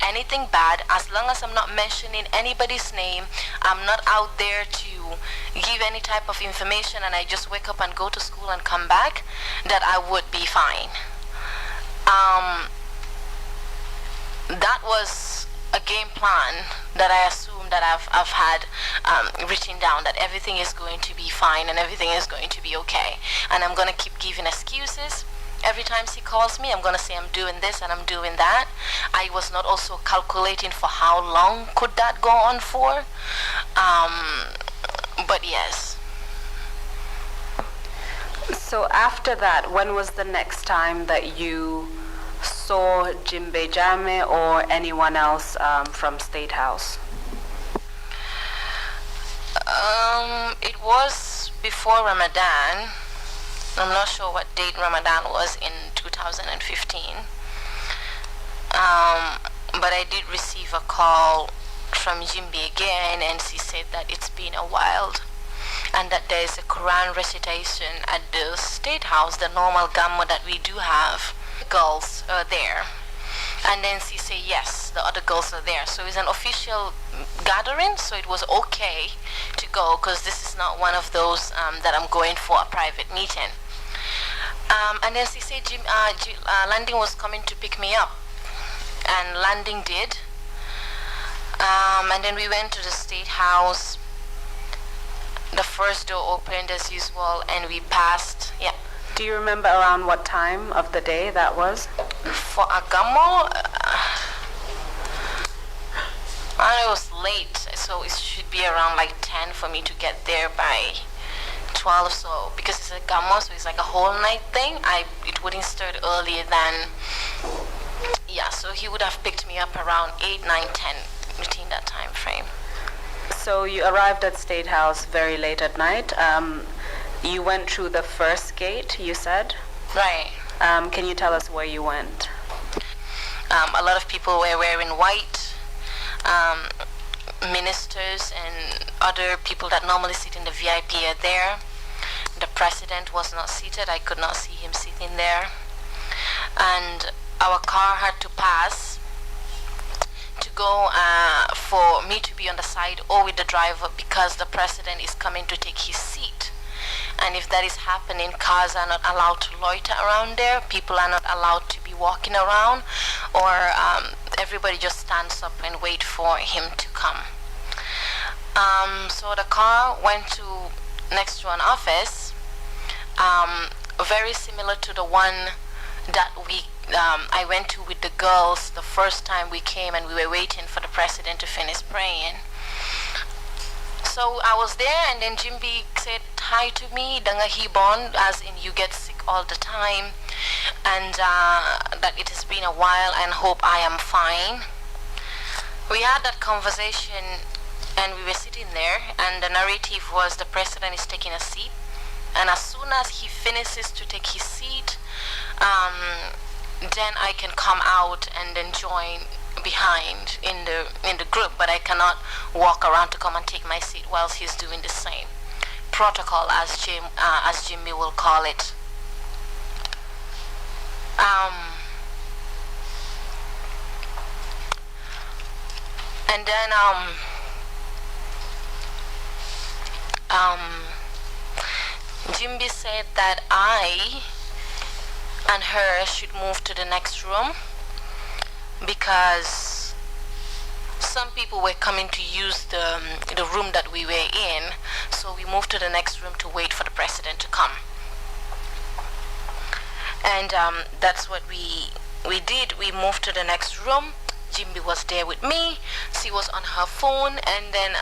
anything bad, as long as I'm not mentioning anybody's name, I'm not out there to give any type of information, and I just wake up and go to school and come back, that I would be fine. That was a game plan that I assume that I've had written down, that everything is going to be fine and everything is going to be okay. And I'm going to keep giving excuses. Every time she calls me, I'm going to say I'm doing this and I'm doing that. I was not also calculating for how long could that go on for. But yes. So after that, when was the next time that you saw Jimbe Jame or anyone else from State House? It was before Ramadan. I'm not sure what date Ramadan was in 2015. But I did receive a call from Jimbe again, and she said that it's been a while, and that there is a Quran recitation at the State House, the normal gamma that we do have. Girls are there, and then she said yes, the other girls are there, so it's an official gathering, so it was okay to go, because this is not one of those that I'm going for a private meeting. And then she said Landing was coming to pick me up, and Landing did. And then we went to the State House. The first door opened as usual, and we passed. Yeah. Do you remember around what time of the day that was? For Agamo, it was late, so it should be around like 10 for me to get there by 12. So because it's a Agamo, so it's like a whole night thing, it wouldn't start earlier than, yeah, so he would have picked me up around 8, 9, 10 within that time frame. So you arrived at State House very late at night. You went through the first gate, you said? Right. Can you tell us where you went? A lot of people were wearing white. Ministers and other people that normally sit in the VIP are there. The president was not seated. I could not see him sitting there. And our car had to pass to go for me to be on the side or with the driver, because the president is coming to take his seat. And if that is happening, cars are not allowed to loiter around there. People are not allowed to be walking around, or everybody just stands up and wait for him to come. So the car went to next to an office, very similar to the one that I went to with the girls the first time we came, and we were waiting for the president to finish praying. So I was there, and then Jimby said hi to me, Danga Hibon, as in you get sick all the time, and that it has been a while and hope I am fine. We had that conversation, and we were sitting there, and the narrative was the president is taking a seat, and as soon as he finishes to take his seat, then I can come out and then join behind in the group, but I cannot walk around to come and take my seat whilst he's doing the same protocol, as Jimmy will call it. And then Jimby said that I and her should move to the next room, because some people were coming to use the room that we were in, so we moved to the next room to wait for the president to come. And that's what we did. We moved to the next room. Jimby was there with me. She was on her phone, and then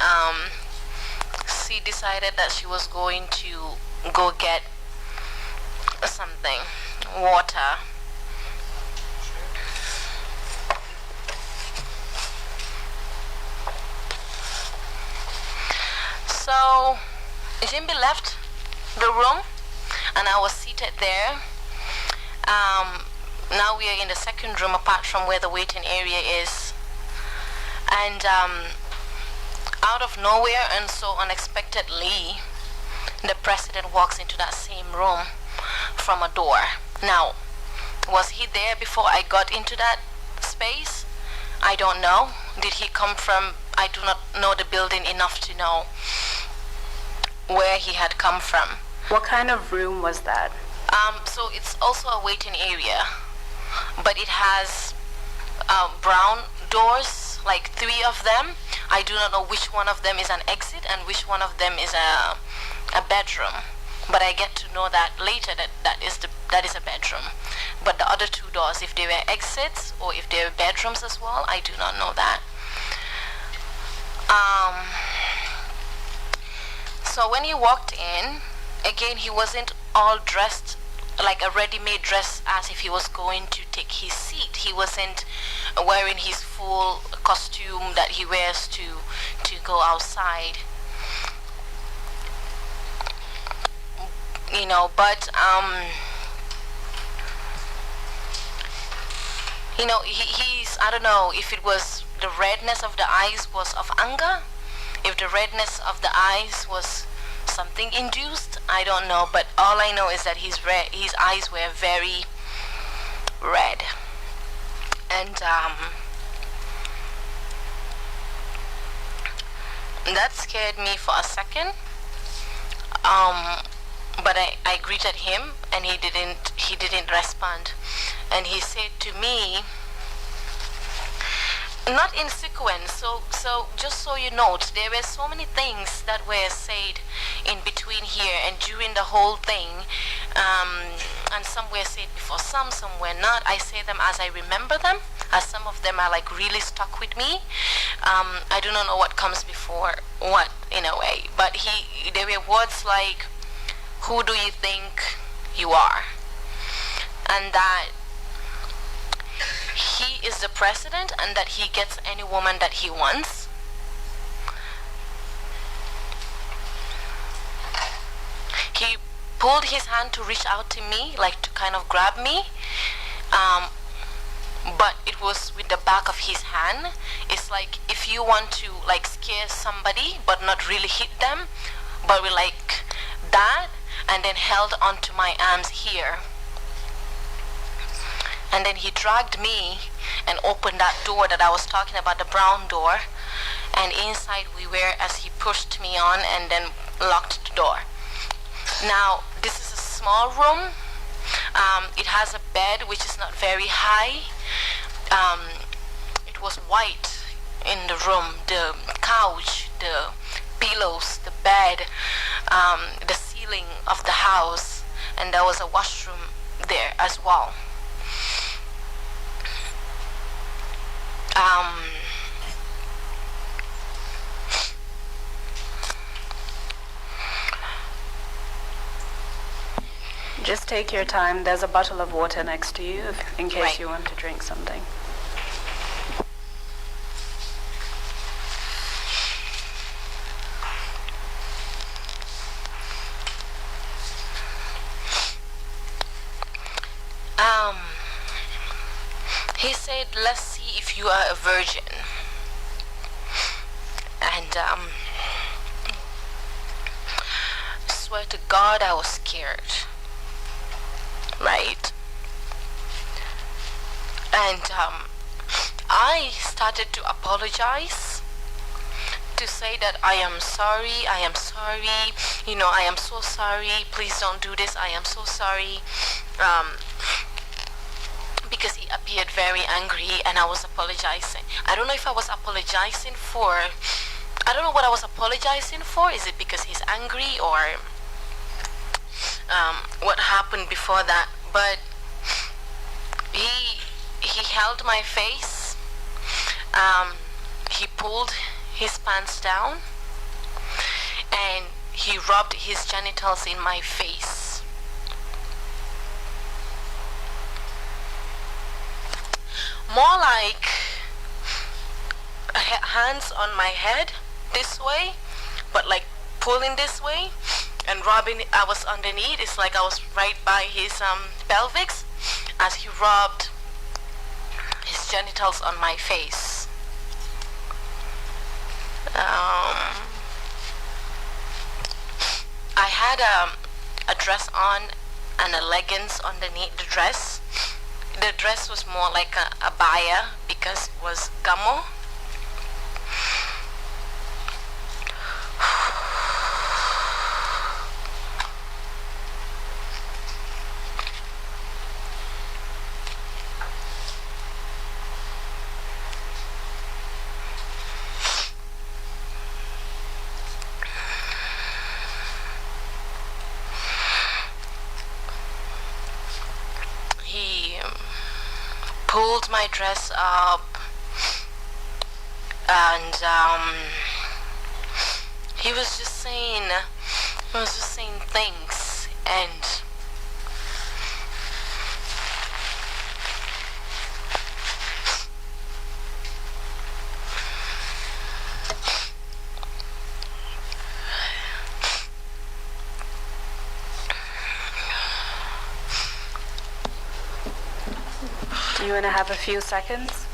she decided that she was going to go get something, water. So Jimby left the room and I was seated there. Now we are in the second room apart from where the waiting area is. And out of nowhere and so unexpectedly, the president walks into that same room from a door. Now, was he there before I got into that space? I don't know. Did he come from, I do not know the building enough to know where he had come from. What kind of room was that? So it's also a waiting area, but it has brown doors, like 3 of them. I do not know which one of them is an exit and which one of them is a bedroom. But I get to know that later that is a bedroom. But the other 2 doors, if they were exits or if they were bedrooms as well, I do not know that. So when he walked in, again, he wasn't all dressed like a ready-made dress as if he was going to take his seat. He wasn't wearing his full costume that he wears to go outside. You know, but you know, he's, I don't know if it was the redness of the eyes was of anger, if the redness of the eyes was something induced, I don't know, but all I know is that his eyes were very red. And that scared me for a second. But I greeted him and he didn't respond. And he said to me, not in sequence, so just so you note, there were so many things that were said in between here and during the whole thing, and some were said before some were not. I say them as I remember them, as some of them are like really stuck with me. I do not know what comes before what in a way, but there were words like, who do you think you are? And that he is the president and that he gets any woman that he wants. He pulled his hand to reach out to me, like to kind of grab me, but it was with the back of his hand. It's like if you want to like scare somebody but not really hit them, but we like that, and then held onto my arms here. And then he dragged me and opened that door that I was talking about, the brown door. And inside we were as he pushed me on and then locked the door. Now, this is a small room. It has a bed which is not very high. It was white in the room. The couch, the pillows, the bed, the ceiling of the house. And there was a washroom there as well. Just take your time. There's a bottle of water next to you in case Right. you want to drink something. He said, let's see if you are a virgin. And swear to God I was scared. Right? And I started to apologize, to say that I am sorry, you know, I am so sorry, please don't do this, I am so sorry. Because he appeared very angry and I was apologizing. I don't know if I was apologizing for, I don't know what I was apologizing for. Is it because he's angry or what happened before that? But he held my face. He pulled his pants down and he rubbed his genitals in my face. more like hands on my head this way, but like pulling this way and rubbing. I was underneath. It's like I was right by his pelvis as he rubbed his genitals on my face. I had a dress on and a leggings underneath the dress. The dress was more like a abaya because it was gamo. Pulled my dress up and he was just saying things, and do you want to have a few seconds?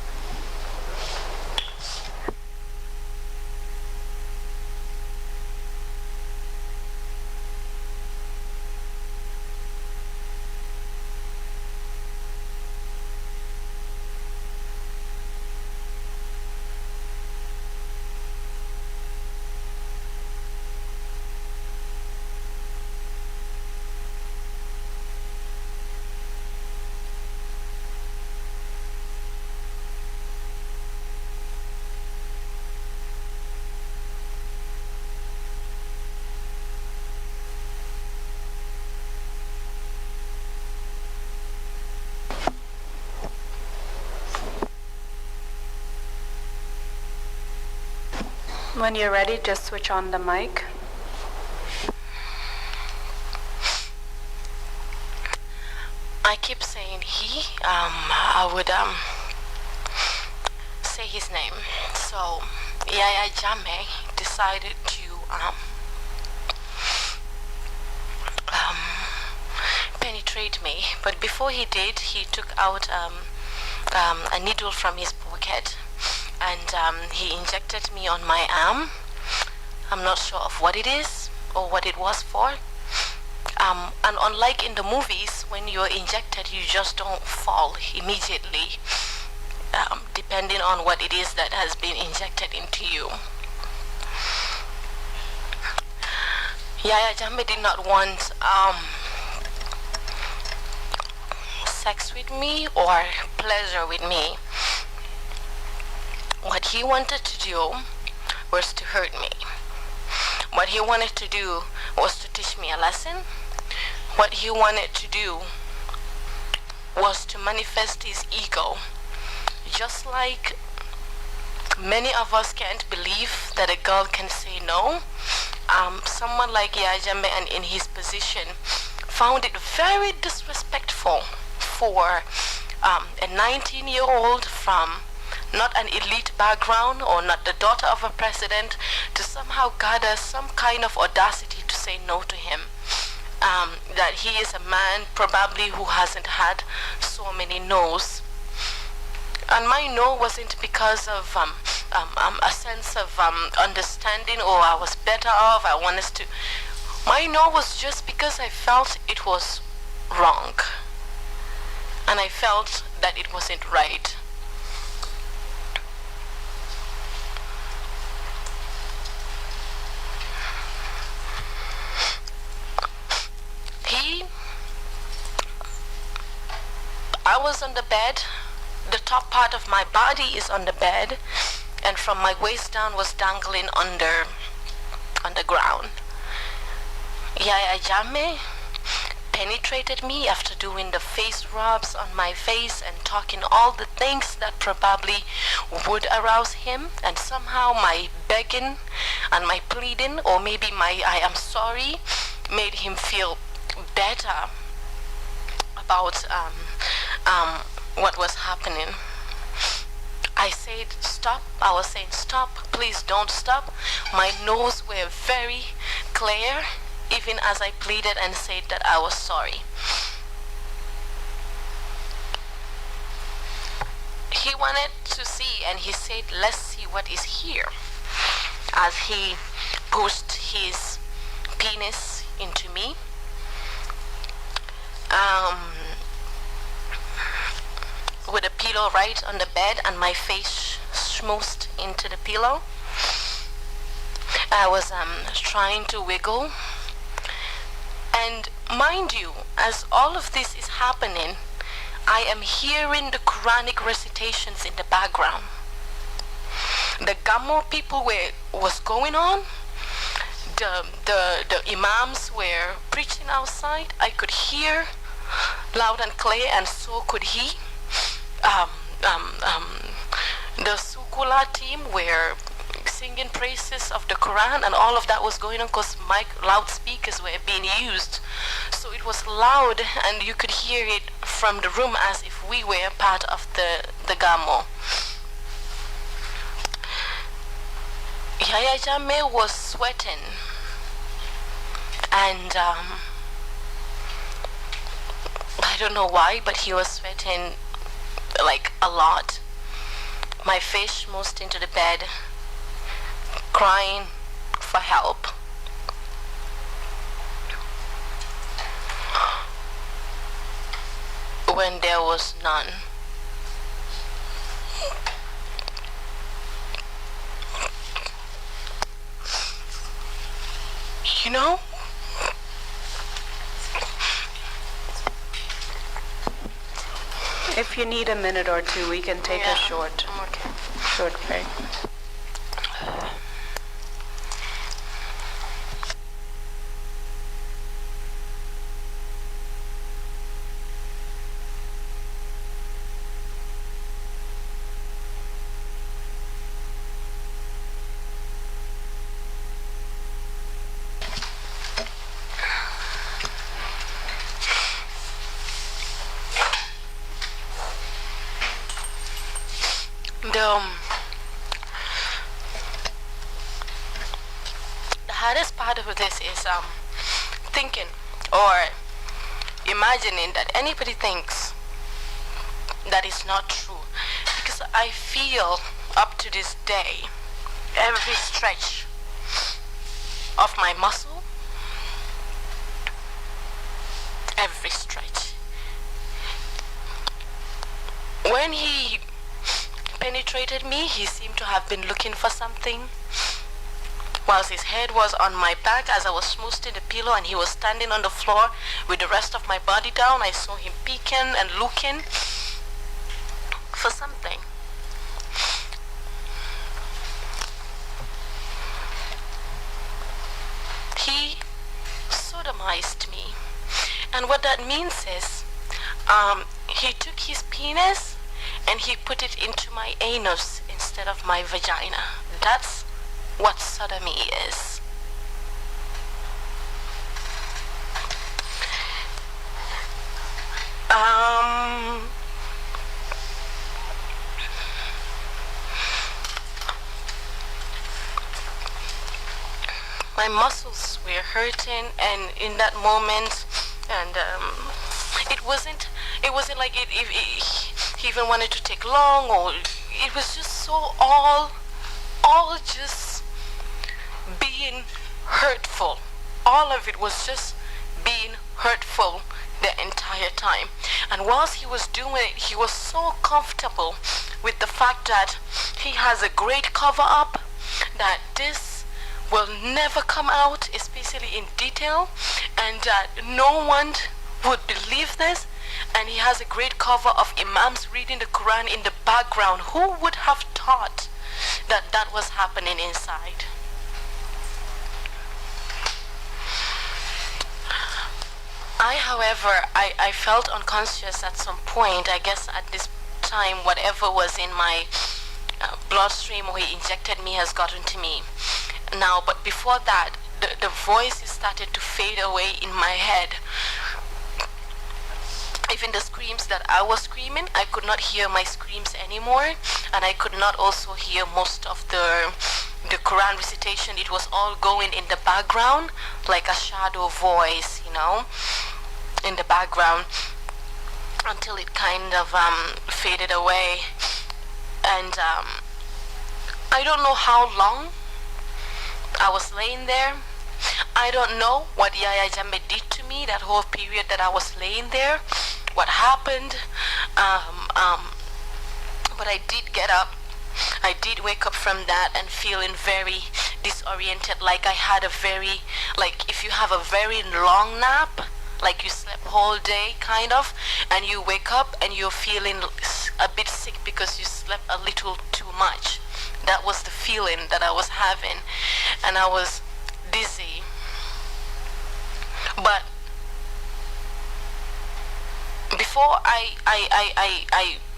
When you're ready, just switch on the mic. I keep saying he. I would say his name. So Yaya Jammeh decided to penetrate me, but before he did, he took out a needle from his pocket, and he injected me on my arm. I'm not sure of what it is or what it was for. And unlike in the movies, when you're injected, you just don't fall immediately, depending on what it is that has been injected into you. Yaya Jammeh did not want sex with me or pleasure with me. What he wanted to do was to hurt me. What he wanted to do was to teach me a lesson. What he wanted to do was to manifest his ego. Just like many of us can't believe that a girl can say no, someone like Yaya Jammeh and in his position found it very disrespectful for a 19-year-old from not an elite background or not the daughter of a president to somehow gather some kind of audacity to say no to him. That he is a man probably who hasn't had so many no's. And my no wasn't because of a sense of understanding or I was better off, I wanted to. My no was just because I felt it was wrong. And I felt that it wasn't right. I was on the bed, the top part of my body is on the bed, and from my waist down was dangling on the ground. Yaya Jammeh penetrated me after doing the face rubs on my face and talking all the things that probably would arouse him, and somehow my begging and my pleading, or maybe my I am sorry, made him feel better about what was happening. said stop, I was saying stop, please don't stop. My nose were very clear, even as I pleaded and said that I was sorry. He wanted to see, and he said, let's see what is here, as he pushed his penis into me. With a pillow right on the bed and my face smooshed into the pillow. I was trying to wiggle. And mind you, as all of this is happening, I am hearing the Quranic recitations in the background. The Gamo people was going on. The imams were preaching outside. I could hear loud and clear, and so could he. The Sukula team were singing praises of the Quran, and all of that was going on because loudspeakers were being used. So it was loud, and you could hear it from the room as if we were part of the Gamo. Yaya Jammeh was sweating, and I don't know why, but he was sweating like a lot. My face moved into the bed, crying for help. When there was none. You know, if you need a minute or two, we can take a short break. The hardest part of this is thinking or imagining that anybody thinks that is not true, because I feel up to this day every stretch of my muscle, every stretch. When he penetrated me, he seemed to have been looking for something. Whilst his head was on my back as I was smooshed in the pillow, and he was standing on the floor with the rest of my body down, I saw him peeking and looking for something. He sodomized me. And what that means is, he took his penis and he put it into my anus instead of my vagina. That's what sodomy is. My muscles were hurting, and in that moment, and it wasn't like he even wanted to take long, or it was just so all just being hurtful. All of it was just being hurtful the entire time. And whilst he was doing it, he was so comfortable with the fact that he has a great cover up, that this will never come out, especially in detail, and that no one would believe this. And he has a great cover of imams reading the Quran in the background. Who would have thought that that was happening inside? However, I felt unconscious at some point. I guess at this time, whatever was in my bloodstream or he injected me has gotten to me. Now, but before that, the voices started to fade away in my head. even the screams that I was screaming, I could not hear my screams anymore, and I could not also hear most of the Quran recitation. It was all going in the background, like a shadow voice, in the background, until it kind of faded away. And I don't know how long I was laying there. I don't know what Yaya Jammeh did to me that whole period that I was laying there, what happened, but I did get up. I did wake up from that and feeling very disoriented, like I had like if you have a very long nap, like you slept whole day kind of, and you wake up and you're feeling a bit sick because you slept a little too much. That was the feeling that I was having, and I was dizzy. But before I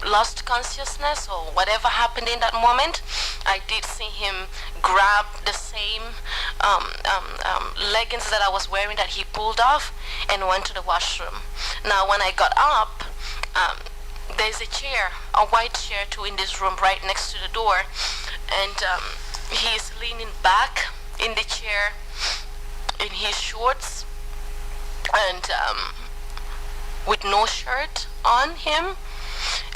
lost consciousness or whatever happened in that moment, I did see him grab the same leggings that I was wearing that he pulled off and went to the washroom. Now when I got up, there's a chair, a white chair too, in this room right next to the door, and he is leaning back in the chair in his shorts and with no shirt on him,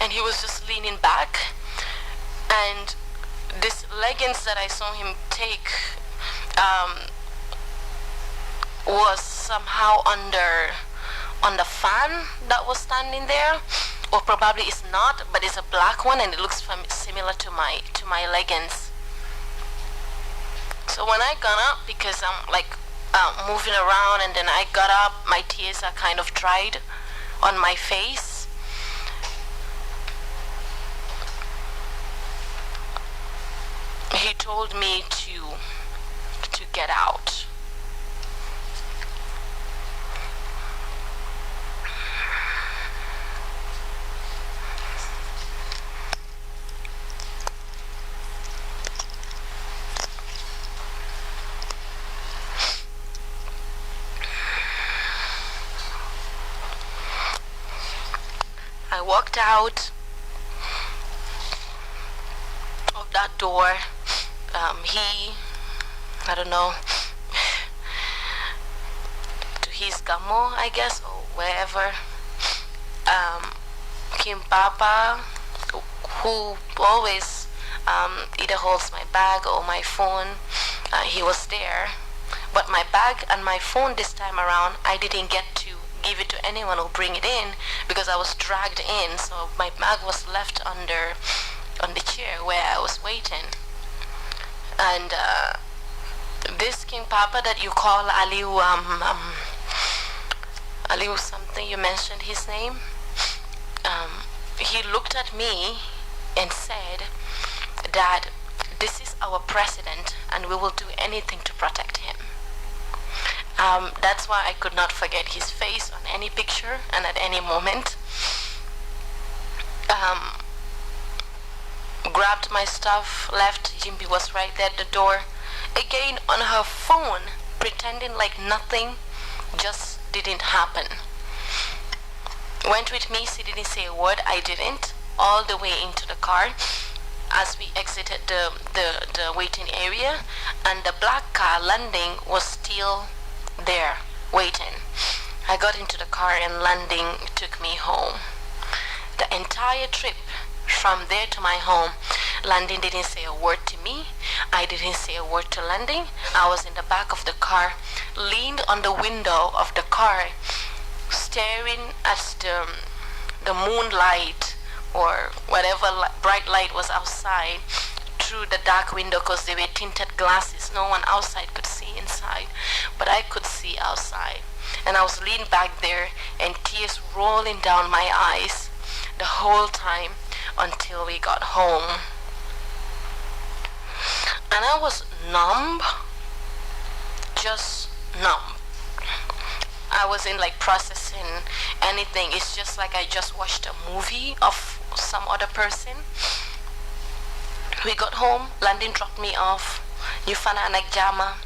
and he was just leaning back, and this leggings that I saw him take was somehow on the fan that was standing there, or probably it's not, but it's a black one and it looks similar to my leggings. So when I got up, because I'm like moving around, and then I got up, my tears are kind of dried on my face. He told me to get out. I walked out of that door. I don't know, to his gamo, I guess, or wherever. Kim Papa, who always either holds my bag or my phone, he was there. But my bag and my phone this time around, I didn't get to give it to anyone or bring it in because I was dragged in. So my bag was left on the chair where I was waiting. And this King Papa that you call Aliu, Aliu something, you mentioned his name, he looked at me and said that this is our president and we will do anything to protect him. That's why I could not forget his face on any picture and at any moment. Grabbed my stuff, left. Jimby was right there at the door, again on her phone, pretending like nothing just didn't happen. Went with me, she didn't say a word, I didn't, all the way into the car as we exited the waiting area, and the black car landing was still there waiting. I got into the car and landing took me home. The entire trip from there to my home, landing didn't say a word to me. I didn't say a word to landing. I was in the back of the car, leaned on the window of the car, staring at the moonlight or whatever bright light was outside through the dark window, because they were tinted glasses. No one outside could see inside, but I could see outside. And I was leaned back there and tears rolling down my eyes the whole time until we got home. And I was numb, just numb. I wasn't like processing anything. It's just like I just watched a movie of some other person. We got home, Landon dropped me off. You fana anak jama.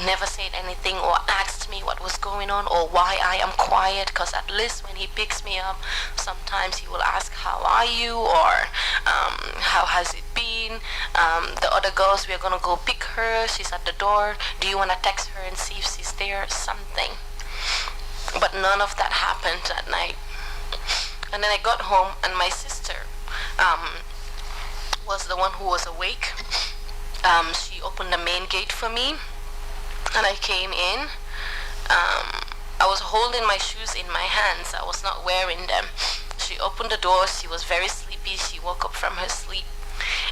never said anything or asked me what was going on or why I am quiet, because at least when he picks me up, sometimes he will ask, how are you, or how has it been? The other girls, we're gonna go pick her, she's at the door, do you want to text her and see if she's there, something. But none of that happened that night. And then I got home, and my sister was the one who was awake. She opened the main gate for me, and I came in. I was holding my shoes in my hands. I was not wearing them. She opened the door. She was very sleepy. She woke up from her sleep.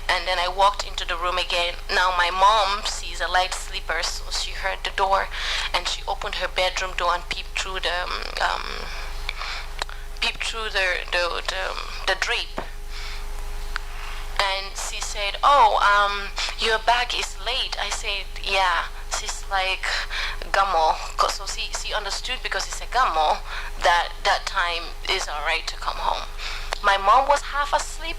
And then I walked into the room again. Now my mom, she's a light sleeper, so she heard the door, and she opened her bedroom door and peeped through the drape. And she said, "Oh, your bag is late." I said, "Yeah." She's like, "Gamo." So she understood, because it's a gamo, that time is alright to come home. My mom was half asleep.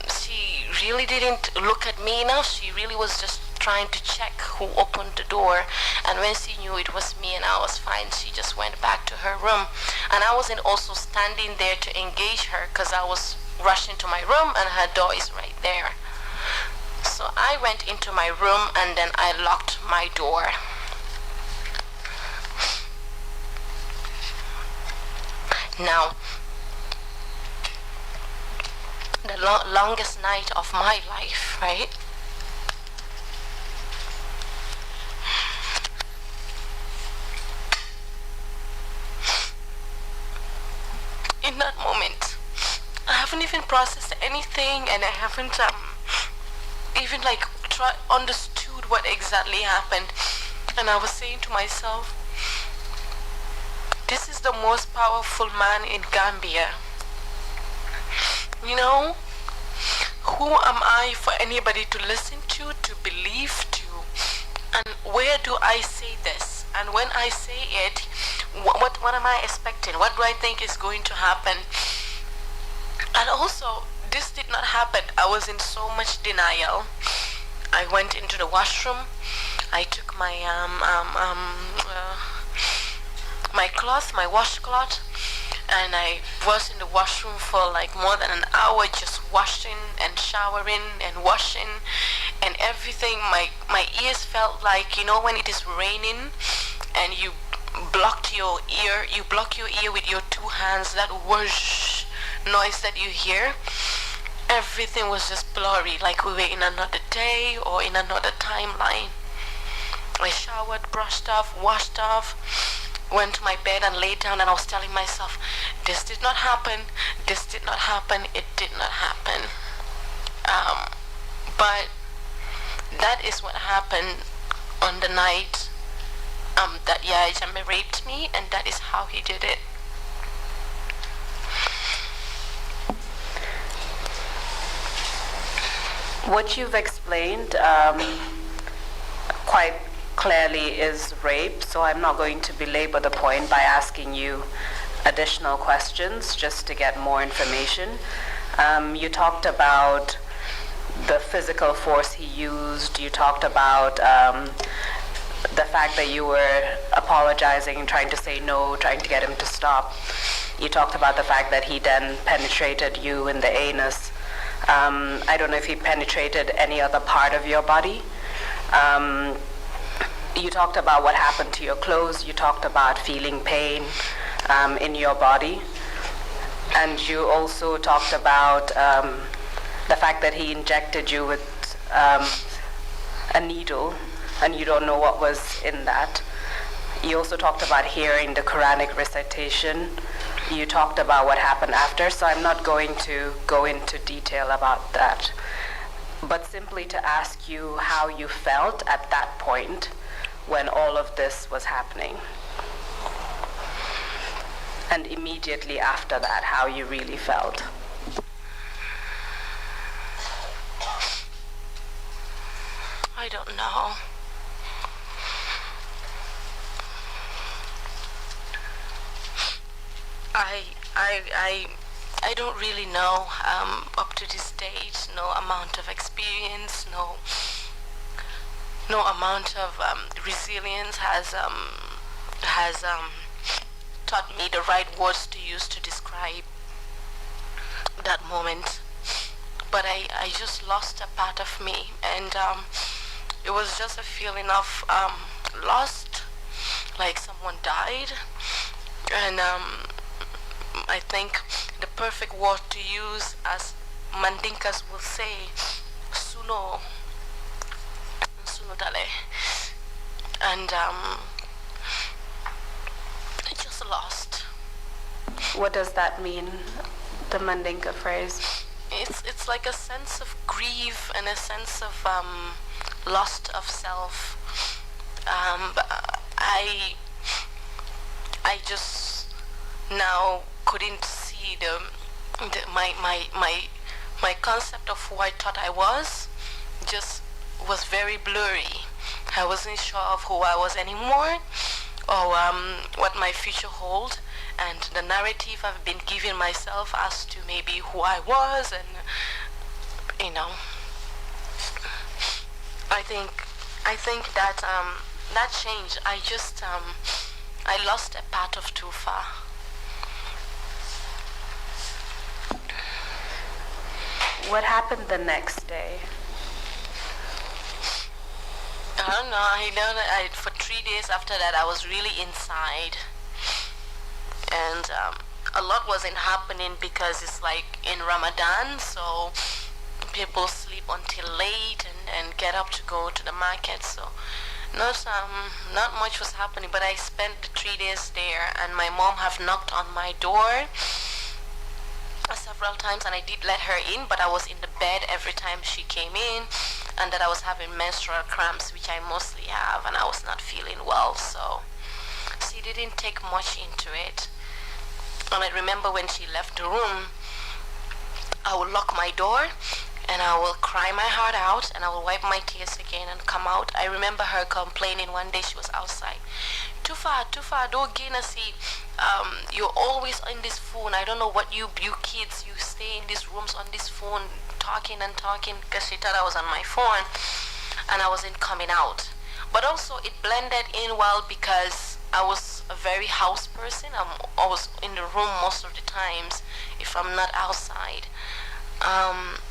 She really didn't look at me enough. She really was just trying to check who opened the door. And when she knew it was me and I was fine, she just went back to her room. And I wasn't also standing there to engage her, because I was rushing to my room and her door is right there. So I went into my room and then I locked my door. Now, the longest night of my life, right? In that moment, I haven't even processed anything, and I haven't even understood what exactly happened. And I was saying to myself, this is the most powerful man in Gambia. You know, who am I for anybody to listen to believe to? And where do I say this? And when I say it, what am I expecting? What do I think is going to happen? And also, this did not happen. I was in so much denial. I went into the washroom. I took my my cloth, my washcloth, and I was in the washroom for like more than an hour, just washing and showering and washing and everything. My ears felt like, you know, when it is raining and you block your ear with your two hands, that whoosh noise that you hear. Everything was just blurry, like we were in another day or in another timeline. I showered, brushed off, washed off, went to my bed and laid down, and I was telling myself, this did not happen, this did not happen, it did not happen. But that is what happened on the night that Yaya Jammeh raped me, and that is how he did it. What you've explained quite clearly is rape, so I'm not going to belabor the point by asking you additional questions just to get more information. You talked about the physical force he used. You talked about the fact that you were apologizing, trying to say no, trying to get him to stop. You talked about the fact that he then penetrated you in the anus. I don't know if he penetrated any other part of your body. You talked about what happened to your clothes. You talked about feeling pain in your body. And you also talked about the fact that he injected you with a needle, and you don't know what was in that. You also talked about hearing the Quranic recitation. You talked about what happened after, so I'm not going to go into detail about that, but simply to ask you how you felt at that point when all of this was happening, and immediately after that, how you really felt. I don't know. I don't really know up to this date. No amount of experience, no amount of resilience has taught me the right words to use to describe that moment. But I just lost a part of me, and it was just a feeling of lost, like someone died. And I think the perfect word to use, as Mandinkas will say, suno, suno dale. And I just lost. What does that mean, the Mandinka phrase? It's like a sense of grief and a sense of loss of self. But I just now couldn't see my concept of who I thought I was just was very blurry. I wasn't sure of who I was anymore, or what my future hold, and the narrative I've been giving myself as to maybe who I was. And I think that that changed. I lost a part of TOUFA. What happened the next day? I don't know. I know that for 3 days after that, I was really inside, and a lot wasn't happening because it's like in Ramadan, so people sleep until late and get up to go to the market. So not much was happening. But I spent the 3 days there, and my mom have knocked on my door several times, and I did let her in, but I was in the bed every time she came in, and that I was having menstrual cramps, which I mostly have, and I was not feeling well. So she didn't take much into it. And I remember when she left the room, I would lock my door and I will cry my heart out, and I will wipe my tears again and come out. I remember her complaining one day. She was outside. TOUFA, don't gain a see. You're always on this phone. I don't know what you kids, you stay in these rooms on this phone talking and talking, because she thought I was on my phone and I wasn't coming out. But also it blended in well because I was a very house person. I'm always in the room most of the times if I'm not outside.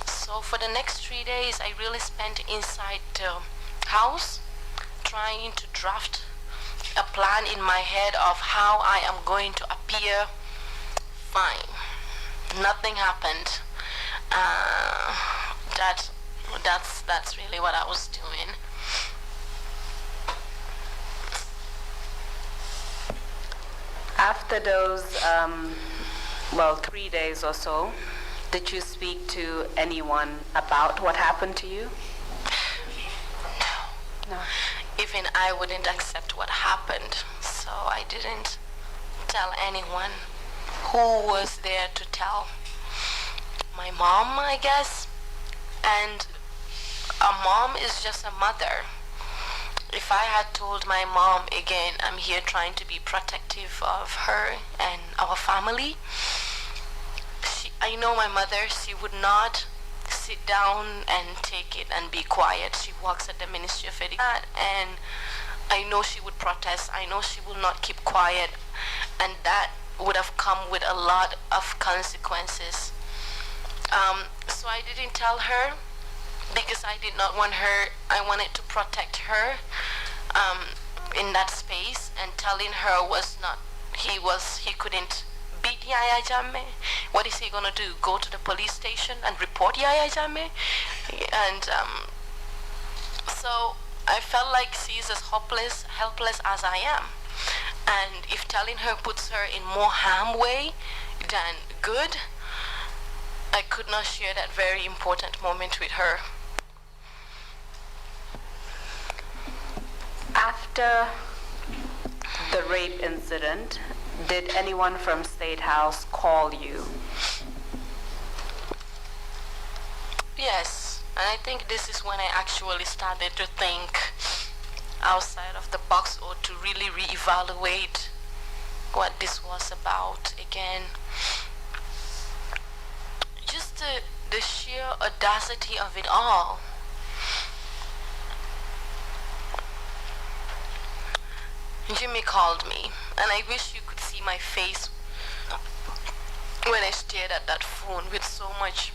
So for the next 3 days, I really spent inside the house trying to draft a plan in my head of how I am going to appear fine. Nothing happened. That's really what I was doing. After those, 3 days or so, did you speak to anyone about what happened to you? No. No. Even I wouldn't accept what happened, so I didn't tell anyone. Who was there to tell? My mom, I guess. And a mom is just a mother. If I had told my mom, again, I'm here trying to be protective of her and our family, I know my mother, she would not sit down and take it and be quiet. She works at the Ministry of Education, and I know she would protest. I know she will not keep quiet, and that would have come with a lot of consequences. So I didn't tell her because I did not want her. I wanted to protect her in that space, and telling her was not. He couldn't beat Yaya Jammeh. What is he gonna do? Go to the police station and report Yaya Jammeh? And so I felt like she's as helpless as I am. And if telling her puts her in more harm way than good, I could not share that very important moment with her. After the rape incident, did anyone from State House call you? Yes, and I think this is when I actually started to think outside of the box, or to really reevaluate what this was about again. Just the sheer audacity of it all. Jimmy called me, and I wish you could see my face when I stared at that phone with so much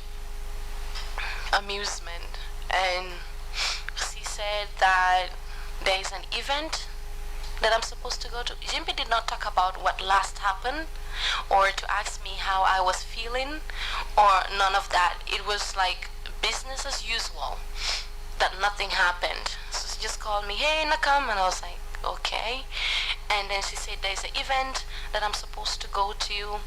amusement. And she said that there is an event that I'm supposed to go to. Jimmy did not talk about what last happened or to ask me how I was feeling or none of that. It was like business as usual, that nothing happened. So she just called me, hey, Nakam, and I was like, okay. And then she said there's an event that I'm supposed to go to,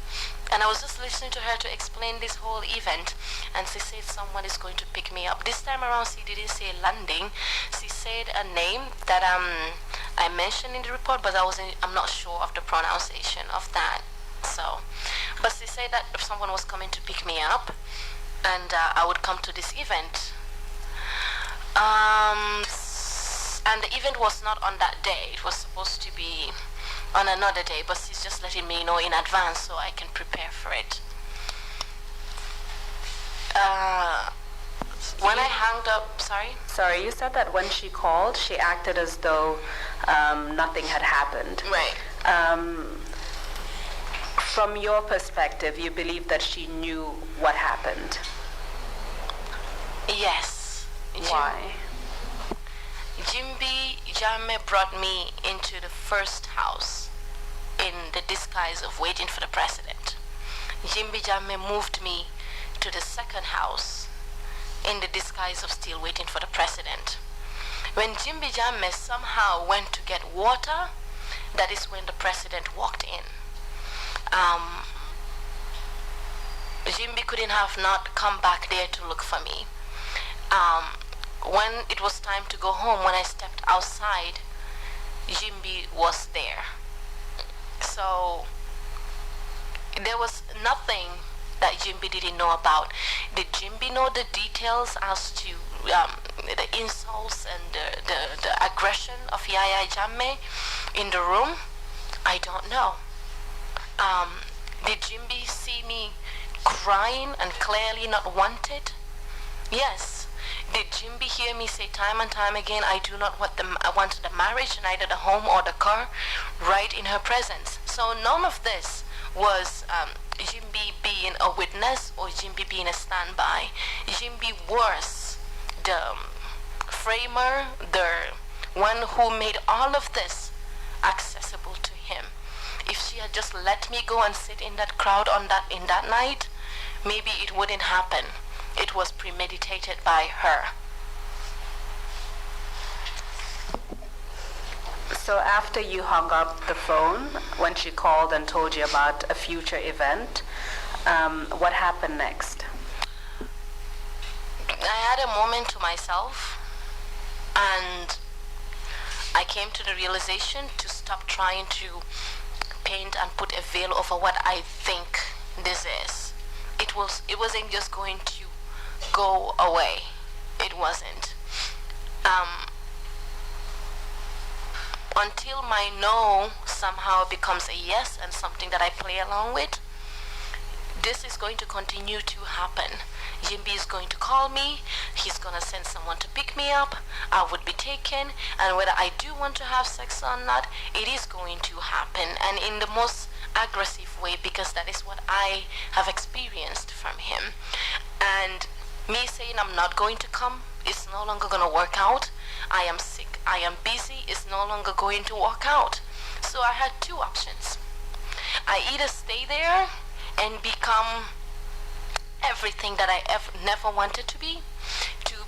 and I was just listening to her to explain this whole event, and she said someone is going to pick me up. This time around she didn't say landing. She said a name that I mentioned in the report, but I'm not sure of the pronunciation of that. So, but she said that if someone was coming to pick me up, and I would come to this event. And the event was not on that day. It was supposed to be on another day, but she's just letting me know in advance so I can prepare for it. When I hung up, sorry? Sorry, you said that when she called, she acted as though nothing had happened. Right. From your perspective, you believe that she knew what happened? Yes. Why? Jimbi Jammeh brought me into the first house in the disguise of waiting for the president. Jimbi Jammeh moved me to the second house in the disguise of still waiting for the president. When Jimbi Jammeh somehow went to get water, that is when the president walked in. Jimbi couldn't have not come back there to look for me. When it was time to go home, when I stepped outside, Jimbi was there. So there was nothing that Jimbi didn't know about. Did Jimbi know the details as to the insults and the aggression of Yaya Jammeh in the room? I don't know. Did Jimbi see me crying and clearly not wanted? Yes. Did Jimbi hear me say time and time again, I do not want I wanted the marriage, neither the home or the car, right in her presence? So none of this was Jimbi being a witness or Jimbi being a standby. Jimbi was the framer, the one who made all of this accessible to him. If she had just let me go and sit in that crowd in that night, maybe it wouldn't happen. It was premeditated by her. So after you hung up the phone, when she called and told you about a future event, what happened next? I had a moment to myself, and I came to the realization to stop trying to paint and put a veil over what I think this is. It wasn't just going to go away. It wasn't. Until my no somehow becomes a yes and something that I play along with, this is going to continue to happen. Jimbi is going to call me, he's going to send someone to pick me up, I would be taken, and whether I do want to have sex or not, it is going to happen, and in the most aggressive way, because that is what I have experienced from him. And me saying I'm not going to come is no longer going to work out. I am sick, I am busy, it's no longer going to work out. So I had two options. I either stay there and become everything that I never wanted to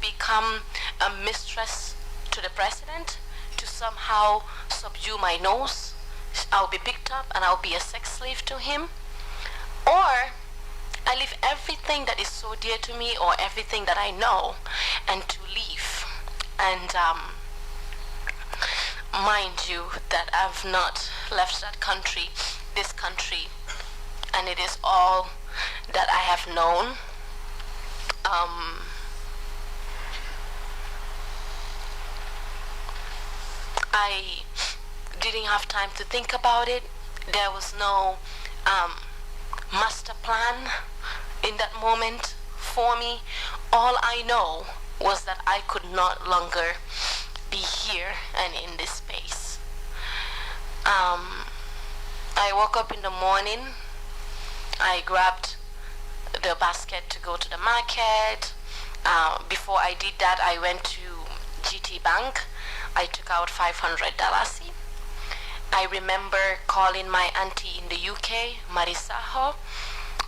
become a mistress to the president, to somehow subdue my nose. I'll be picked up and I'll be a sex slave to him. Or I leave everything that is so dear to me or everything that I know and to leave. And mind you that I've not left this country, and it is all that I have known. I didn't have time to think about it. There was no master plan in that moment for me. All I know was that I could not longer be here and in this space. I woke up in the morning. I grabbed the basket to go to the market. Before I did that, I went to GT Bank. I took out $500. I remember calling my auntie in the UK, Marisaho.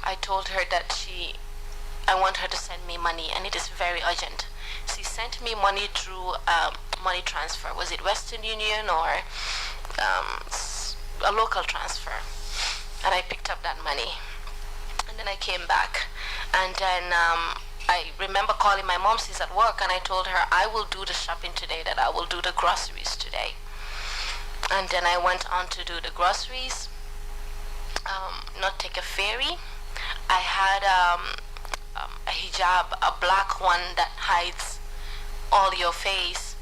I told her that I want her to send me money, and it is very urgent. She sent me money through money transfer. Was it Western Union or a local transfer? And I picked up that money. And then I came back. And then I remember calling my mom. She's at work, and I told her I will do the shopping today, that I will do the groceries today. And then I went on to do the groceries, not take a ferry. I had a hijab, a black one that hides all your face.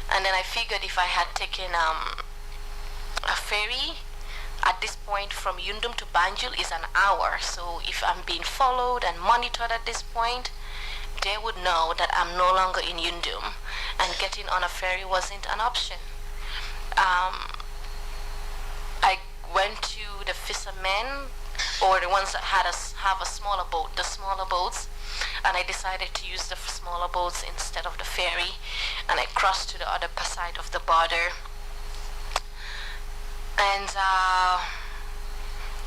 And then I figured if I had taken a ferry, at this point from Yundum to Banjul is an hour. So if I'm being followed and monitored at this point, they would know that I'm no longer in Yundum, and getting on a ferry wasn't an option. I went to the fishermen, or the ones that have a smaller boat, the smaller boats, and I decided to use the smaller boats instead of the ferry, and I crossed to the other side of the border. And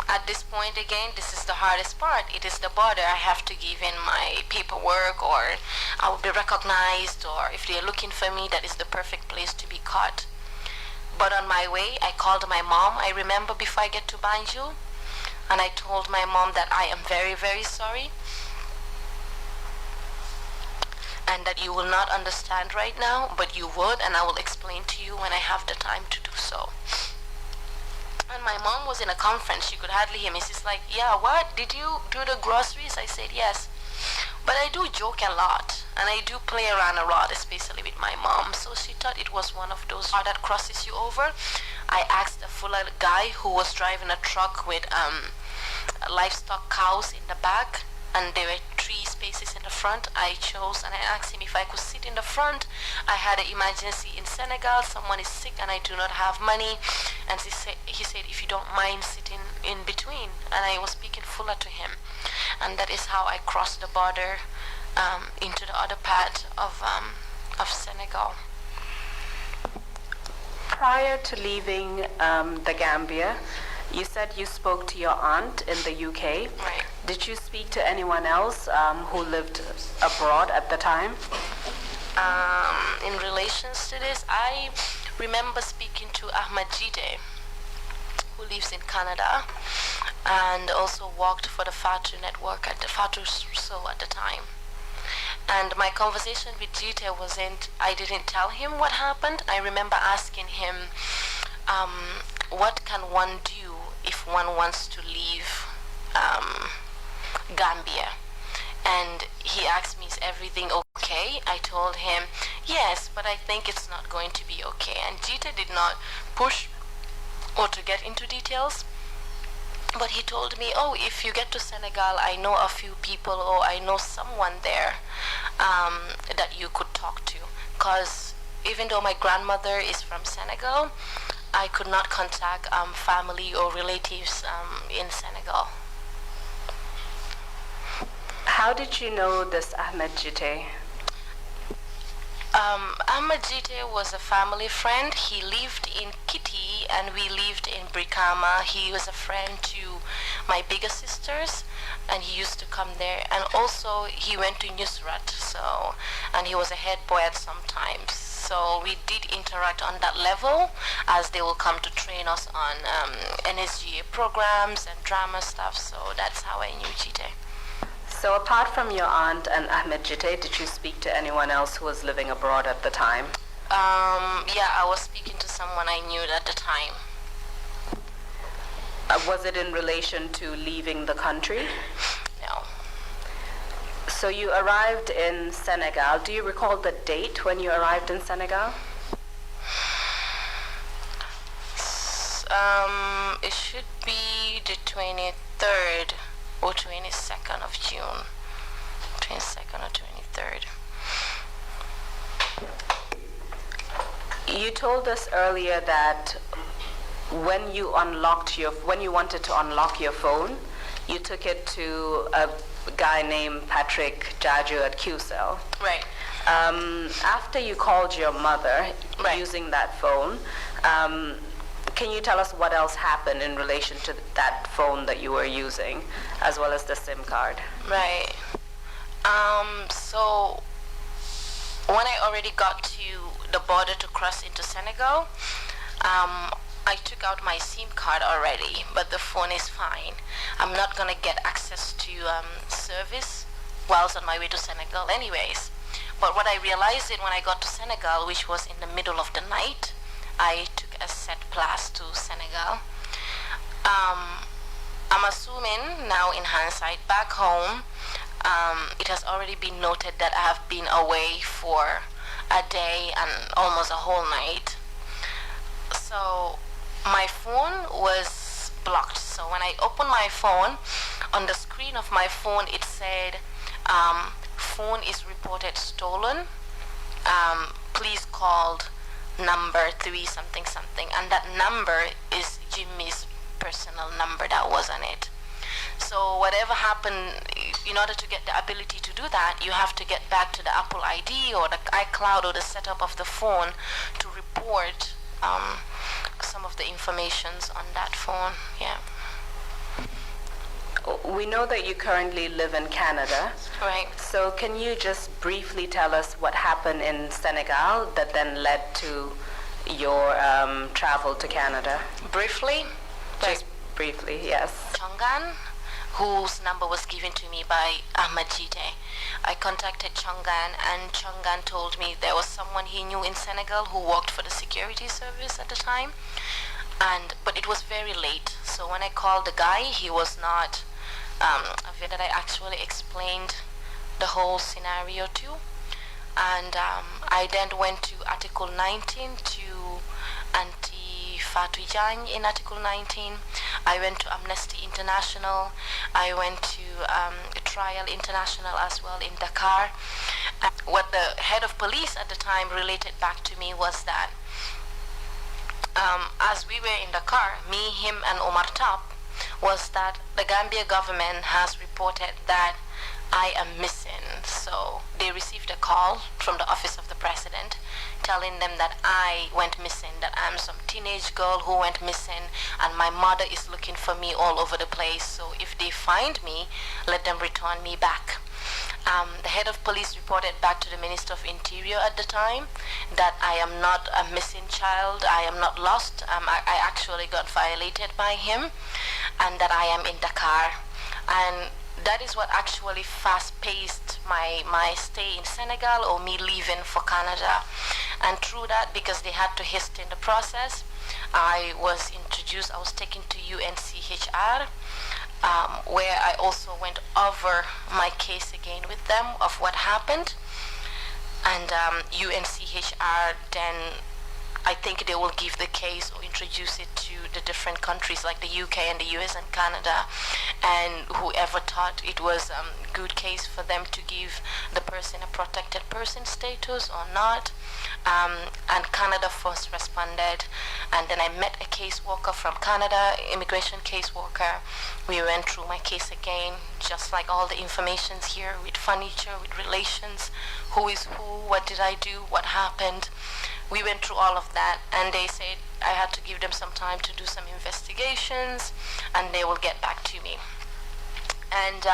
at this point again, this is the hardest part. It is the border. I have to give in my paperwork, or I will be recognized, or if they're looking for me, that is the perfect place to be caught. But on my way, I called my mom. I remember before I get to Banjul, and I told my mom that I am very, very sorry, and that you will not understand right now, but you would, and I will explain to you when I have the time to do so. And my mom was in a conference. She could hardly hear me. She's like, yeah, what? Did you do the groceries? I said, yes. But I do joke a lot, and I do play around a lot, especially with my mom. So she thought it was one of those that crosses you over. I asked a fuller guy who was driving a truck with livestock cows in the back, and there were 3 spaces in the front. I chose, and I asked him if I could sit in the front. I had an emergency in Senegal. Someone is sick, and I do not have money. And he said, if you don't mind sitting in between. And I was speaking fuller to him. And that is how I crossed the border into the other part of Senegal. Prior to leaving the Gambia, you said you spoke to your aunt in the UK. Right. Did you speak to anyone else who lived abroad at the time? In relations to this, I remember speaking to Ahmad Jide, who lives in Canada, and also worked for the Fatu network at the Fatu Show at the time. And my conversation with Jide I didn't tell him what happened. I remember asking him, what can one do if one wants to leave Gambia? And he asked me, is everything okay? I told him, yes, but I think it's not going to be okay. And Jita did not push or to get into details, but he told me, oh, if you get to Senegal, I know a few people, or I know someone there that you could talk to. Because even though my grandmother is from Senegal, I could not contact family or relatives in Senegal. How did you know this Ahmed Jite? Ahmed Jite was a family friend. He lived in Kitty and we lived in Brikama. He was a friend to my bigger sisters and he used to come there. And also he went to Nusrat, and he was a head boy at some times. So we did interact on that level, as they will come to train us on NSGA programs and drama stuff. So that's how I knew Jite. So apart from your aunt and Ahmed Jite, did you speak to anyone else who was living abroad at the time? Yeah, I was speaking to someone I knew at the time. Was it in relation to leaving the country? No. So you arrived in Senegal. Do you recall the date when you arrived in Senegal? It should be the 23rd or 22nd of June. 22nd or 23rd. You told us earlier that when you wanted to unlock your phone, you took it to a guy named Patrick Jaju at QCell. Right. After you called your mother Right. using that phone, can you tell us what else happened in relation to that phone that you were using, as well as the SIM card? Right. So when I already got to the border to cross into Senegal, I took out my SIM card already, but the phone is fine. I'm not gonna get access to service whilst on my way to Senegal anyways. But what I realized when I got to Senegal, which was in the middle of the night, I took a set plus to Senegal. I'm assuming now in hindsight, back home, it has already been noted that I have been away for a day and almost a whole night. So my phone was blocked. So when I opened my phone, on the screen of my phone it said, phone is reported stolen. Please call number 3 something something, and that number is Jimmy's personal number that was on it. So whatever happened, in order to get the ability to do that, you have to get back to the Apple ID or the iCloud or the setup of the phone to report some of the informations on that phone. Yeah. We know that you currently live in Canada. Right. So can you just briefly tell us what happened in Senegal that then led to your travel to Canada? Briefly, Just briefly, yes. Chongan, whose number was given to me by Ahmed Jite. I contacted Chongan, and Chongan told me there was someone he knew in Senegal who worked for the security service at the time, but it was very late. So when I called the guy, he was not aware that I actually explained the whole scenario to. And I then went to Article 19 to Fatou Diagne in Article 19. I went to Amnesty International. I went to Trial International as well in Dakar. What the head of police at the time related back to me was that as we were in Dakar, me, him, and Omar Top, was that the Gambia government has reported that I am missing. So they received a call from the office of the president telling them that I went missing, that I'm some teenage girl who went missing, and my mother is looking for me all over the place. So if they find me, let them return me back. The head of police reported back to the Minister of Interior at the time that I am not a missing child, I am not lost, I actually got violated by him, and that I am in Dakar. And that is what actually fast-paced my stay in Senegal, or me leaving for Canada. And through that, because they had to hasten the process, I was taken to UNCHR, where I also went over my case again with them of what happened. And UNCHR then, I think they will give the case or introduce it to the different countries like the UK and the US and Canada, and whoever thought it was a good case for them to give the person a protected person status or not. And Canada first responded, and then I met a caseworker from Canada, immigration caseworker. We went through my case again, just like all the informations here, with furniture, with relations, who is who, what did I do, what happened. We went through all of that, and they said I had to give them some time to do some investigations, and they will get back to me. And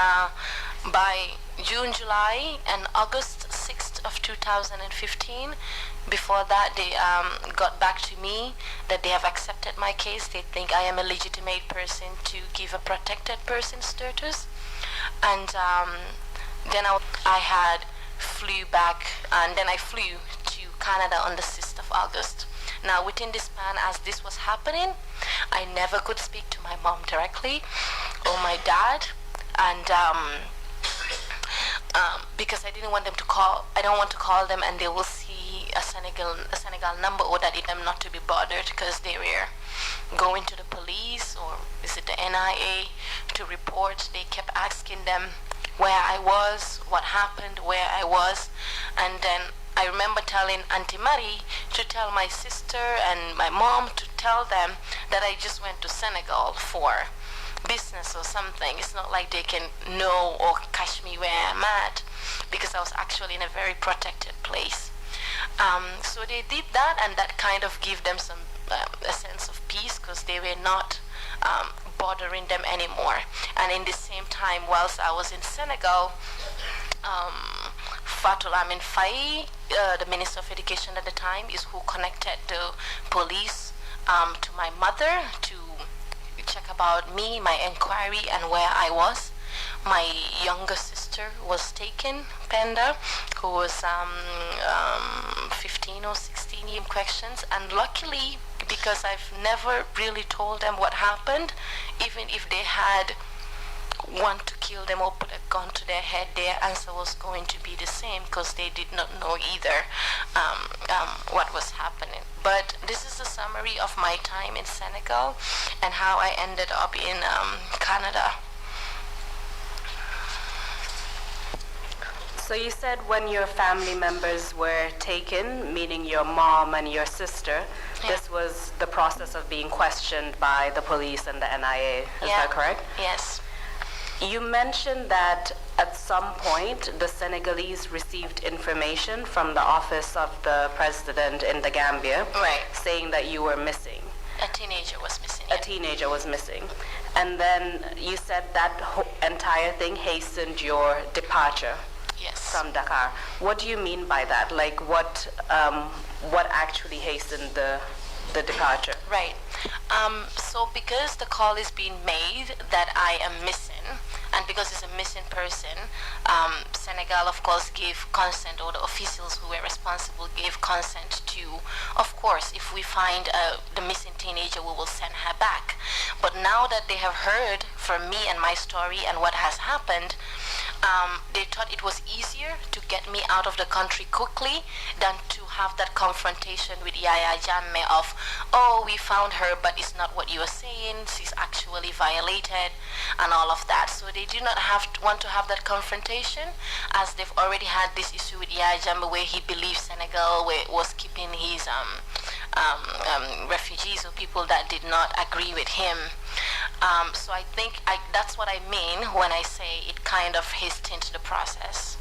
by June, July, and August 6th of 2015, before that, they got back to me that they have accepted my case. They think I am a legitimate person to give a protected person status. And then I had flew back, and then I flew to Canada on the 6th of August. Now, within this span, as this was happening, I never could speak to my mom directly or my dad, and because I didn't want them to call. I don't want to call them, and they will see a Senegal number, or that them not to be bothered, because they were going to the police or is it the NIA to report. They kept asking them where I was, what happened, where I was, and then I remember telling Auntie Marie to tell my sister and my mom to tell them that I just went to Senegal for business or something. It's not like they can know or catch me where I'm at, because I was actually in a very protected place. So they did that, and that kind of gave them some a sense of peace, because they were not bothering them anymore. And in the same time, whilst I was in Senegal, Fatou Lamin Faye, the Minister of Education at the time, is who connected the police to my mother to check about me, my inquiry, and where I was. My younger sister was taken, Penda, who was 15 or 16 in questions, and luckily, because I've never really told them what happened, even if they had want to kill them or put a gun to their head, their answer was going to be the same, because they did not know either what was happening. But this is a summary of my time in Senegal and how I ended up in Canada. So you said when your family members were taken, meaning your mom and your sister, this was the process of being questioned by the police and the NIA. Is that correct? Yes. You mentioned that at some point the Senegalese received information from the office of the president in the Gambia, saying that you were missing. A teenager was missing. A teenager was missing. And then you said that entire thing hastened your departure from Dakar. What do you mean by that? Like what actually hastened the departure? Right. So because the call is being made that I am missing, and because it's a missing person, Senegal, of course, gave consent, or the officials who were responsible gave consent to, of course, if we find the missing teenager, we will send her back. But now that they have heard from me and my story and what has happened, they thought it was easier to get me out of the country quickly than to have that confrontation with Yaya Jammeh of, oh, we found her, but it's not what you were saying, she's actually violated, and all of that. So they do not want to have that confrontation, as they've already had this issue with Yaya Jammeh where he believes Senegal was keeping his refugees or people that did not agree with him. So I think that's what I mean when I say it kind of hastened the process.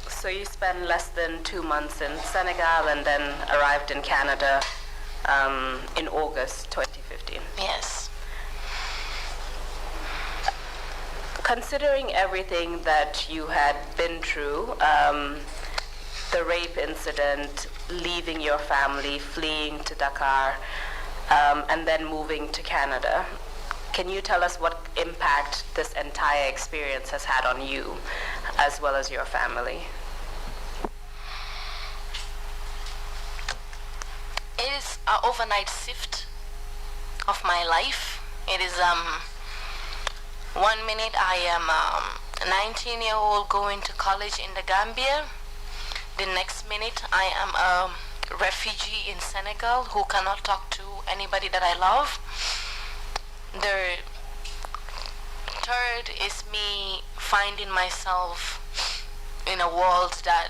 So you spent less than 2 months in Senegal and then arrived in Canada in August 2015. Yes. Considering everything that you had been through, the rape incident, leaving your family, fleeing to Dakar, and then moving to Canada, can you tell us what impact this entire experience has had on you as well as your family? It is an overnight shift of my life. It is 1 minute I am a 19-year-old going to college in the Gambia. The next minute I am a refugee in Senegal who cannot talk to anybody that I love. The third is me finding myself in a world that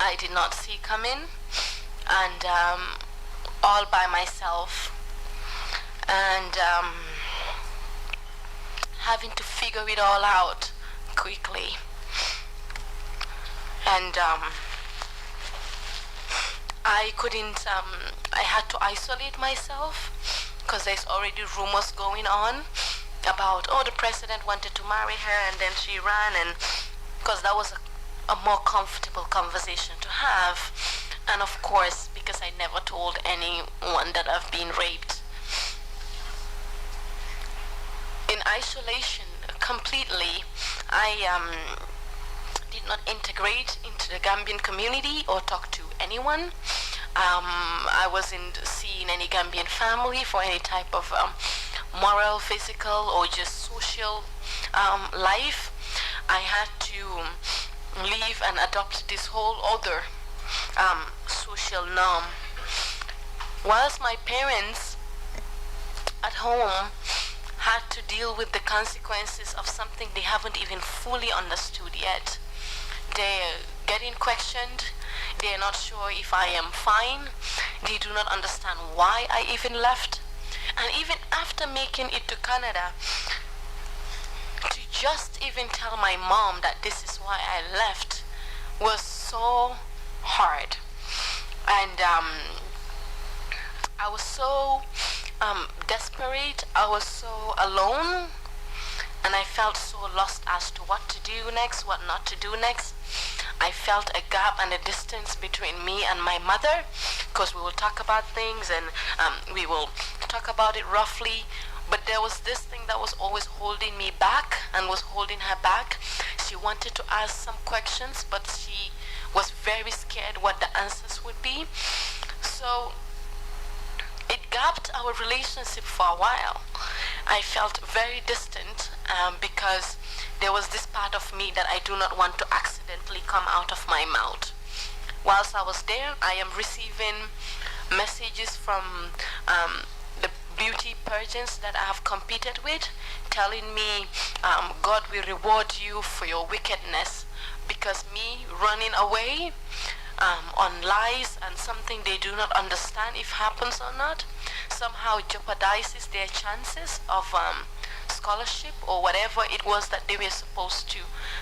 I did not see coming, and all by myself, and having to figure it all out quickly. And I couldn't, I had to isolate myself, because there's already rumors going on about, oh, the president wanted to marry her and then she ran, and because that was a more comfortable conversation to have. And of course, because I never told anyone that I've been raped. In isolation completely, I did not integrate into the Gambian community or talk to anyone. I wasn't seeing any Gambian family for any type of moral, physical, or just social life. I had to leave and adopt this whole other social norm. Whilst my parents at home had to deal with the consequences of something they haven't even fully understood yet. They're getting questioned. They're not sure if I am fine. They do not understand why I even left. And even after making it to Canada, to just even tell my mom that this is why I left was so hard. And I was so desperate. I was so alone. And I felt so lost as to what to do next, what not to do next. I felt a gap and a distance between me and my mother, because we will talk about things and we will talk about it roughly. But there was this thing that was always holding me back and was holding her back. She wanted to ask some questions, but she was very scared what the answers would be. So it gapped our relationship for a while. I felt very distant because there was this part of me that I do not want to accidentally come out of my mouth. Whilst I was there, I am receiving messages from the beauty pageants that I have competed with, telling me, God will reward you for your wickedness, because me running away on lies and something they do not understand if happens or not somehow jeopardizes their chances of scholarship or whatever it was that they were supposed to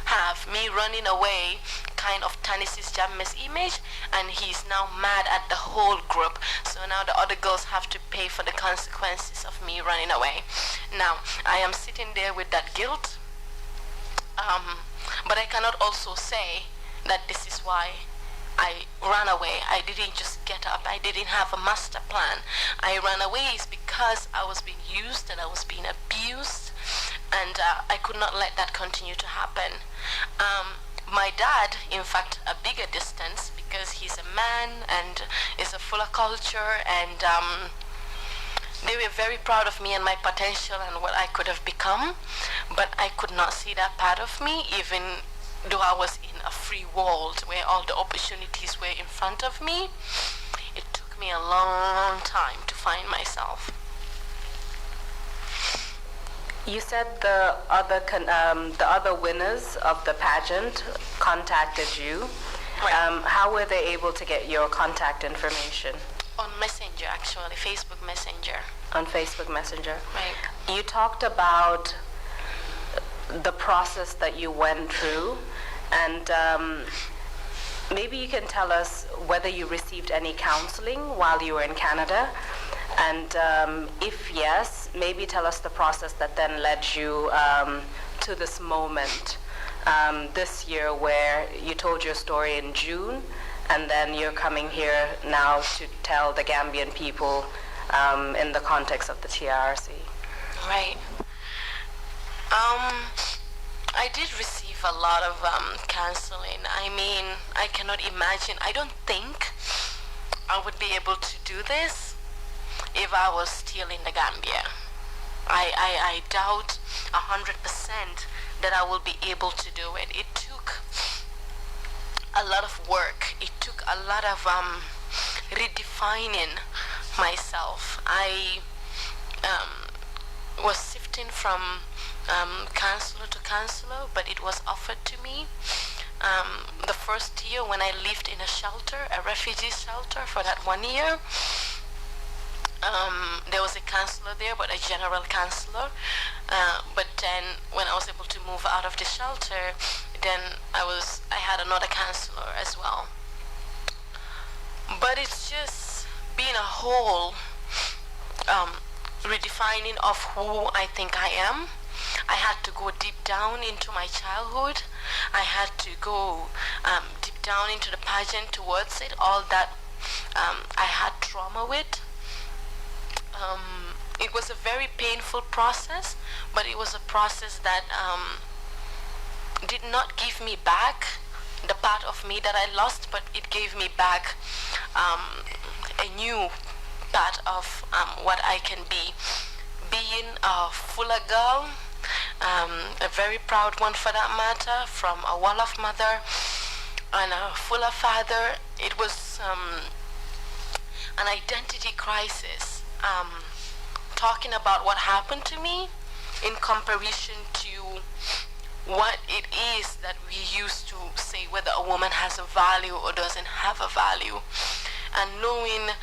have. Me running away kind of tarnishes Jamme's image, and he's now mad at the whole group. So now the other girls have to pay for the consequences of me running away. Now I am sitting there with that guilt, but I cannot also say that this is why I ran away. I didn't just get up. I didn't have a master plan. I ran away is because I was being used and I was being abused, and I could not let that continue to happen. My dad, in fact, a bigger distance, because he's a man and is a fuller culture, and they were very proud of me and my potential and what I could have become, but I could not see that part of me, even though I was in a free world where all the opportunities were in front of me. It took me a long time to find myself. You said the other winners of the pageant contacted you. Right. How were they able to get your contact information? On Messenger, actually, Facebook Messenger. On Facebook Messenger. Right. You talked about the process that you went through, and maybe you can tell us whether you received any counseling while you were in Canada, and if yes, maybe tell us the process that then led you to this moment this year, where you told your story in June, and then you're coming here now to tell the Gambian people in the context of the TRRC. Right. I did receive a lot of counseling. I mean, I cannot imagine. I don't think I would be able to do this if I was still in the Gambia. I doubt 100% that I will be able to do it. It took a lot of work. It took a lot of redefining myself. I was sifting from counselor to counselor, but it was offered to me. The first year when I lived in a shelter, a refugee shelter, for that 1 year, there was a counselor there, but a general counselor. But then when I was able to move out of the shelter, then I had another counselor as well. But it's just been a whole redefining of who I think I am. I had to go deep down into my childhood. I had to go deep down into the pageant towards it, all that I had trauma with. It was a very painful process, but it was a process that did not give me back the part of me that I lost, but it gave me back a new part of what I can be. Being a fuller girl, a very proud one for that matter, from a Wolof mother and a fuller father. It was an identity crisis. Talking about what happened to me in comparison to what it is that we used to say whether a woman has a value or doesn't have a value, and knowing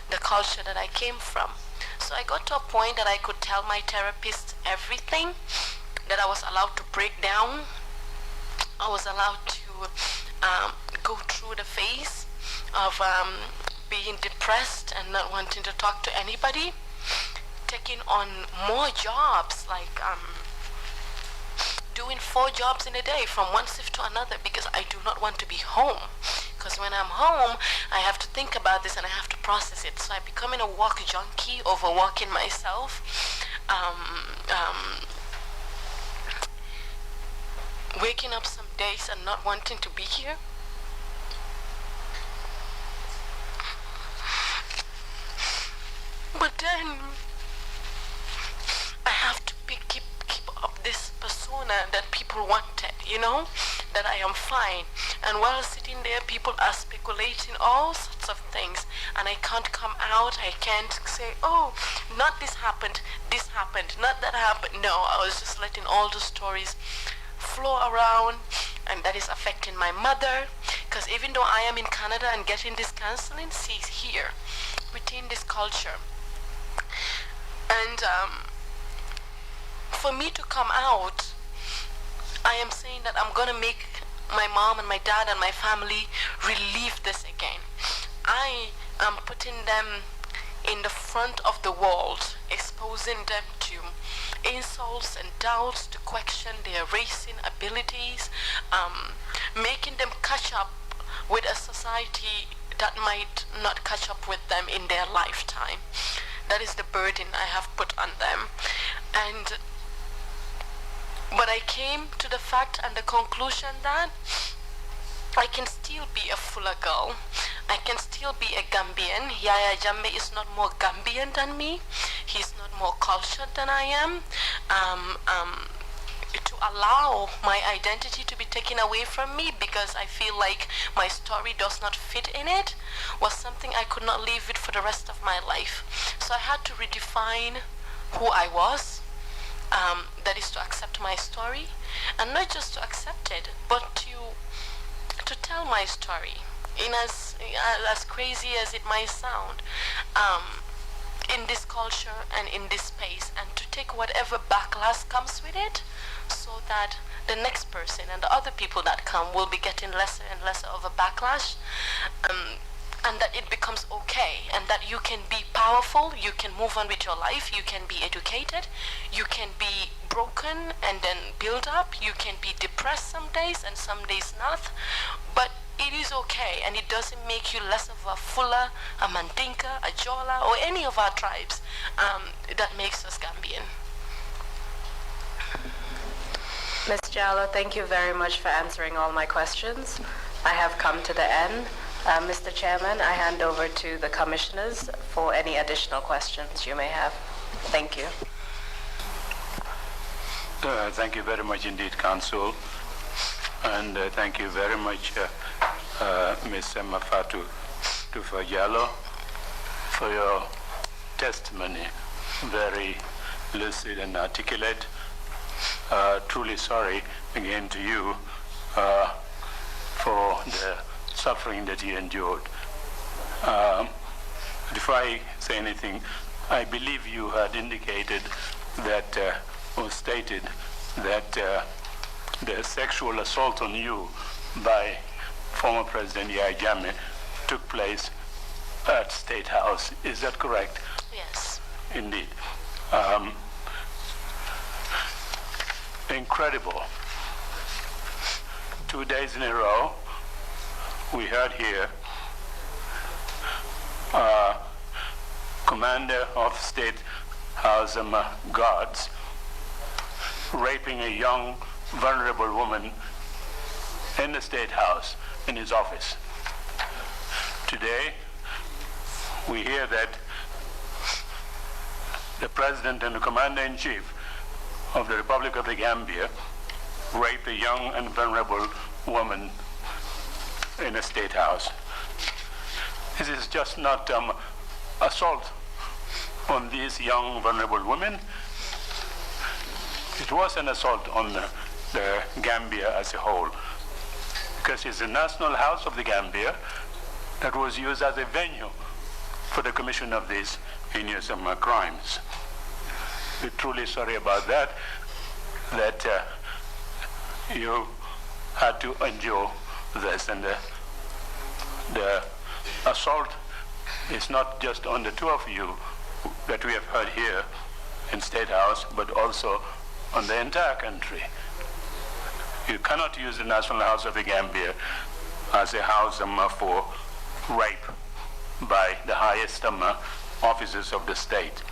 the culture that I came from. So I got to a point that I could tell my therapist everything, that I was allowed to break down. I was allowed to go through the phase of being depressed and not wanting to talk to anybody, taking on more jobs, like doing 4 jobs in a day from one shift to another, because I do not want to be home. Because when I'm home, I have to think about this and I have to process it. So I'm becoming a walk junkie, overworking myself, waking up some days and not wanting to be here. But then I have to keep up this persona that people wanted, that I am fine. And while sitting there, people are speculating all sorts of things, and I can't come out. I can't say, oh, not this happened, not that happened. No, I was just letting all the stories flow around, and that is affecting my mother, because even though I am in Canada and getting this counseling, she's here within this culture. And for me to come out, I am saying that I'm gonna make my mom and my dad and my family relieve this again. I am putting them in the front of the world, exposing them to insults and doubts, to question their racing abilities, making them catch up with a society that might not catch up with them in their lifetime. That is the burden I have put on them. But I came to the fact and the conclusion that I can still be a fuller girl. I can still be a Gambian. Yaya Jammeh is not more Gambian than me. He's not more cultured than I am. To allow my identity to be taken away from me because I feel like my story does not fit in it was something I could not live with for the rest of my life. So I had to redefine who I was. That is to accept my story, and not just to accept it, but to tell my story in as crazy as it might sound, in this culture and in this space, and to take whatever backlash comes with it, so that the next person and the other people that come will be getting lesser and lesser of a backlash, and that it becomes okay, and that you can be powerful, you can move on with your life, you can be educated, you can be broken and then build up, you can be depressed some days and some days not, but it is okay, and it doesn't make you less of a Fuller, a Mandinka, a Jola, or any of our tribes that makes us Gambian. Ms. Jallow, thank you very much for answering all my questions. I have come to the end. Mr. Chairman, I hand over to the commissioners for any additional questions you may have. Thank you. Thank you very much indeed, Council. And thank you very much, Ms. Mafatu TOUFA JALLOW, for your testimony. Very lucid and articulate. Truly sorry again to you for the suffering that you endured. Before I say anything, I believe you had indicated that, or stated that the sexual assault on you by former President Yahya Jammeh took place at State House. Is that correct? Yes. Indeed. Incredible. 2 days in a row, we heard here Commander of State House Guards raping a young, vulnerable woman in the State House, in his office. Today, we hear that the President and the Commander-in-Chief of the Republic of the Gambia raped a young and vulnerable woman in a State House. This is just not assault on these young, vulnerable women. It was an assault on the Gambia as a whole. Because it's the National House of the Gambia that was used as a venue for the commission of these heinous crimes. We're truly sorry about that, you had to endure this. And the assault is not just on the two of you that we have heard here in State House, but also on the entire country. You cannot use the National House of the Gambia as a house for rape by the highest officers of the state.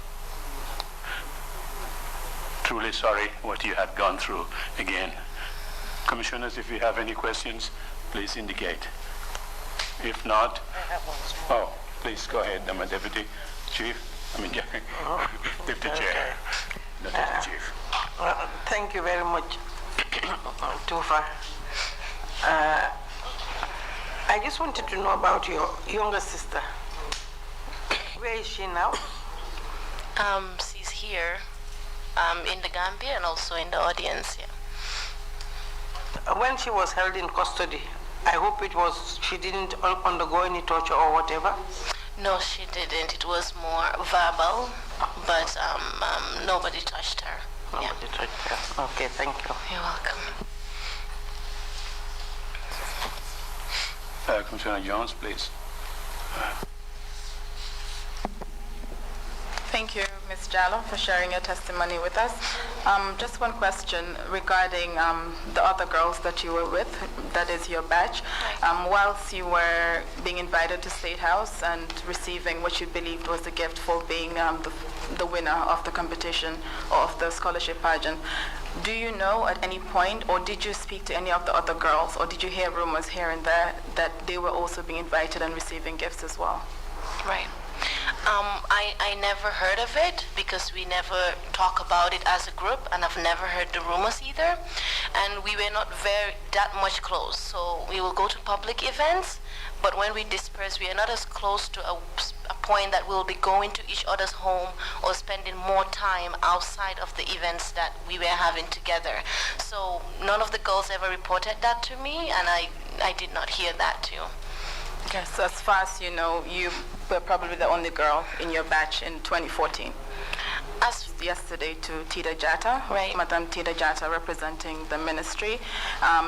Truly sorry what you had gone through again. Commissioners, if you have any questions, please indicate. If not, oh, please go ahead, Deputy Chief. Deputy Chair. Deputy Chief. Thank you very much, TOUFA. I just wanted to know about your younger sister. Where is she now? She's here, in the Gambia and also in the audience, yeah. When she was held in custody, I hope she didn't undergo any torture or whatever? No, she didn't. It was more verbal, but nobody touched her. Nobody touched her. Okay, thank you. You're welcome. Commissioner Jones, please. Thank you, Ms. Jallow, for sharing your testimony with us. Just one question regarding the other girls that you were with, that is your batch. Whilst you were being invited to State House and receiving what you believed was a gift for being the winner of the competition or of the scholarship pageant, do you know at any point, or did you speak to any of the other girls, or did you hear rumors here and there that they were also being invited and receiving gifts as well? Right. I never heard of it because we never talk about it as a group, and I've never heard the rumors either. And we were not that much close. So we will go to public events, but when we disperse, we are not as close to a point that we'll be going to each other's home or spending more time outside of the events that we were having together. So none of the girls ever reported that to me, and I did not hear that too. Okay, so as far as you know, you were probably the only girl in your batch in 2014. As yesterday to Tida Jatta, right. Madam Tida Jatta representing the ministry,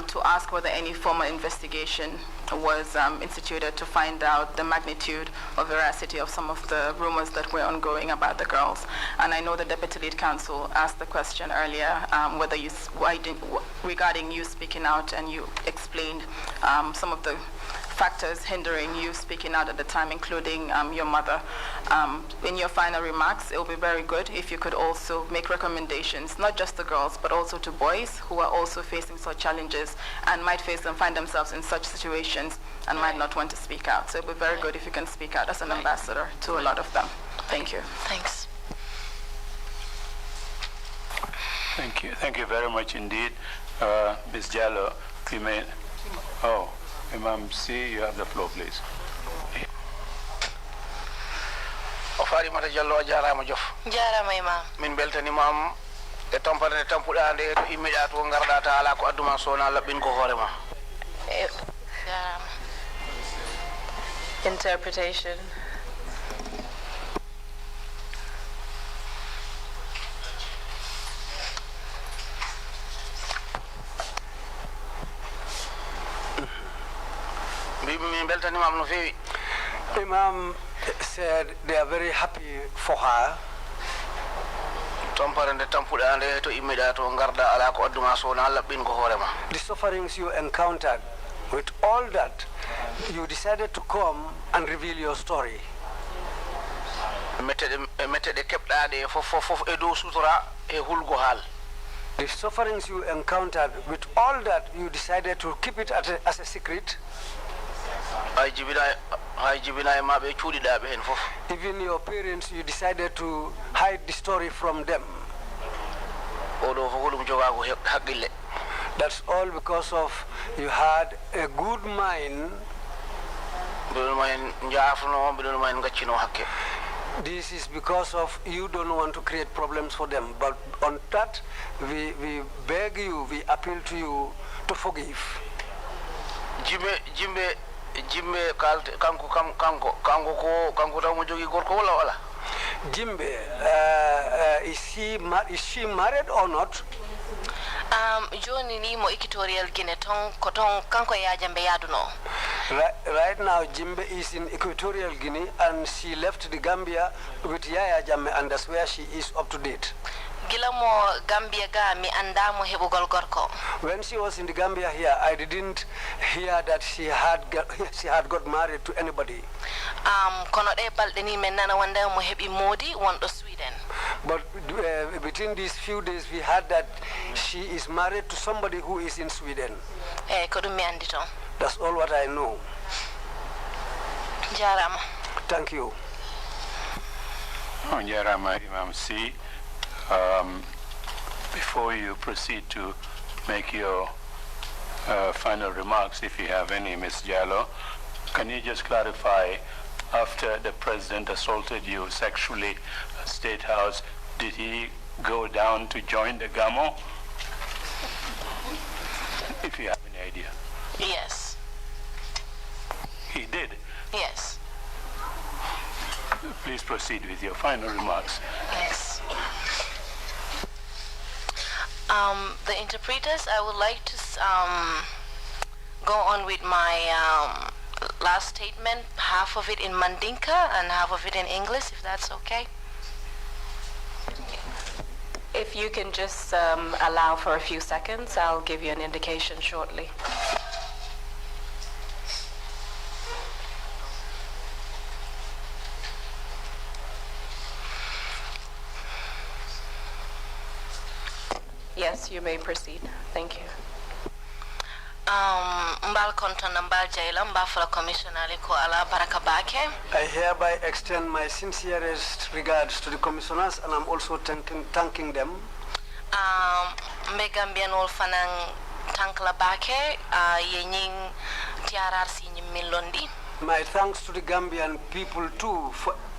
to ask whether any formal investigation was instituted to find out the magnitude or veracity of some of the rumors that were ongoing about the girls. And I know the Deputy Lead Counsel asked the question earlier whether regarding you speaking out, and you explained some of the factors hindering you speaking out at the time, including your mother. In your final remarks, it will be very good if you could also make recommendations, not just to girls, but also to boys who are also facing such challenges and might find themselves in such situations and might not want to speak out. So it would be very good if you can speak out as an ambassador to a lot of them. Thank you. Thanks. Thank you. Thank you very much indeed. Ms. Jallow, you may... Oh. Imam C, you have the floor, please. Farimata Jallow jarama jof. Jarama Imam. Min beltanima am e tampade tampuɗa nde to immiɗa to garɗa ta ala ko adduma sowna laɓɓin ko hoorema. Jarama. Interpretation. Imam said they are very happy for her. The sufferings you encountered, with all that, you decided to come and reveal your story. The sufferings you encountered, with all that, you decided to keep it as a secret. Even your parents, you decided to hide the story from them. That's all because of you had a good mind This is because of you don't want to create problems for them. But on that, we beg you, we appeal to you to forgive. Jimbe kanko tamu jogi gorko wala. Jimbe, is she married or not? Joni ni mo equatorial Guinea kotong kanko ya jambe yaduno. Right now, Jimbe is in Equatorial Guinea and she left the Gambia with Yaya Jammeh, and that's where she is up to date. Gilamo Gambia ga mi andamo hebugol gorko. When she was in the Gambia here, I didn't hear that she had got married to anybody. Kono de baldeni menana wanda mo hebi modi wondo Sweden. But between these few days, we heard that she is married to somebody who is in Sweden. Kodu mi andito. That's all what I know. Jarama. Thank you. Jarama Imam C. Before you proceed to make your final remarks, if you have any, Ms. Jallow, can you just clarify, after the president assaulted you sexually at State House, did he go down to join the Gamo? If you have any idea. Yes. He did? Yes. Please proceed with your final remarks. Yes. The interpreters, I would like to go on with my last statement, half of it in Mandinka and half of it in English, if that's okay. If you can just allow for a few seconds, I'll give you an indication shortly. Yes, you may proceed. Thank you. Mbal kontona mbal jaila mbal fala commissioner ko ala baraka bake. I hereby extend my sincerest regards to the commissioners, and I'm also thanking them. Mbe Gambian ol fanang tankla bake yenying TRRC milondi. My thanks to the Gambian people too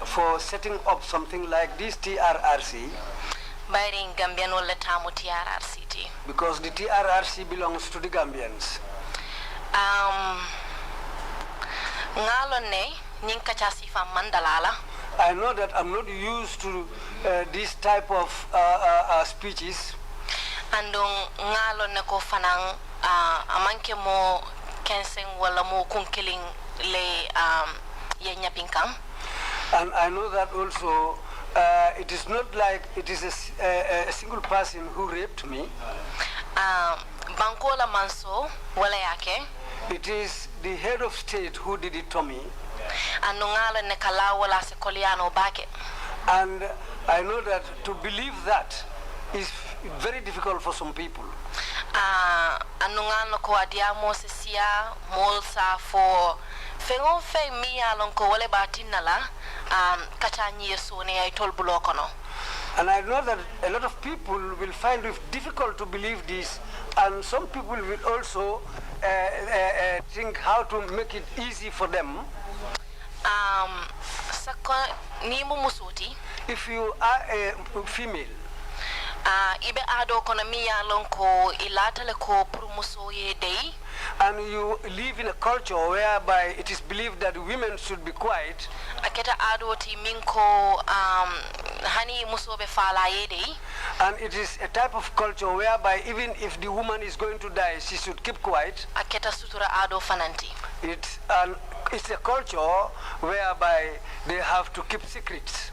for setting up something like this TRRC. Bayring Gambian ol letamu TRRC. Because the TRRC belongs to the Gambians. Ngalone nyinka chasifa mandalala. I know that I'm not used to this type of speeches. Andong ngalone ko fanang amanke mo kenseng wala mo kunkiling le yenya pinkang. And I know that also it is not like it is a single person who raped me. Bankola manso wala yake. It is the head of state who did it to me. And I know that to believe that is very difficult for some people. Anungano ko adiamo sesia molsa for fengo fe mi alon ko wale batinala kachanyi sone ay tolbulo kono. And I know that a lot of people will find it difficult to believe this, and some people will also think how to make it easy for them. If you are a female, ibe ado kono mi alon ko ilatale ko promoso ye day. And you live in a culture whereby it is believed that women should be quiet. Aketa ado ti minko hani musobe fala ye day. And it is a type of culture whereby even if the woman is going to die, she should keep quiet. Aketa sutura ado fananti. It's a culture whereby they have to keep secrets.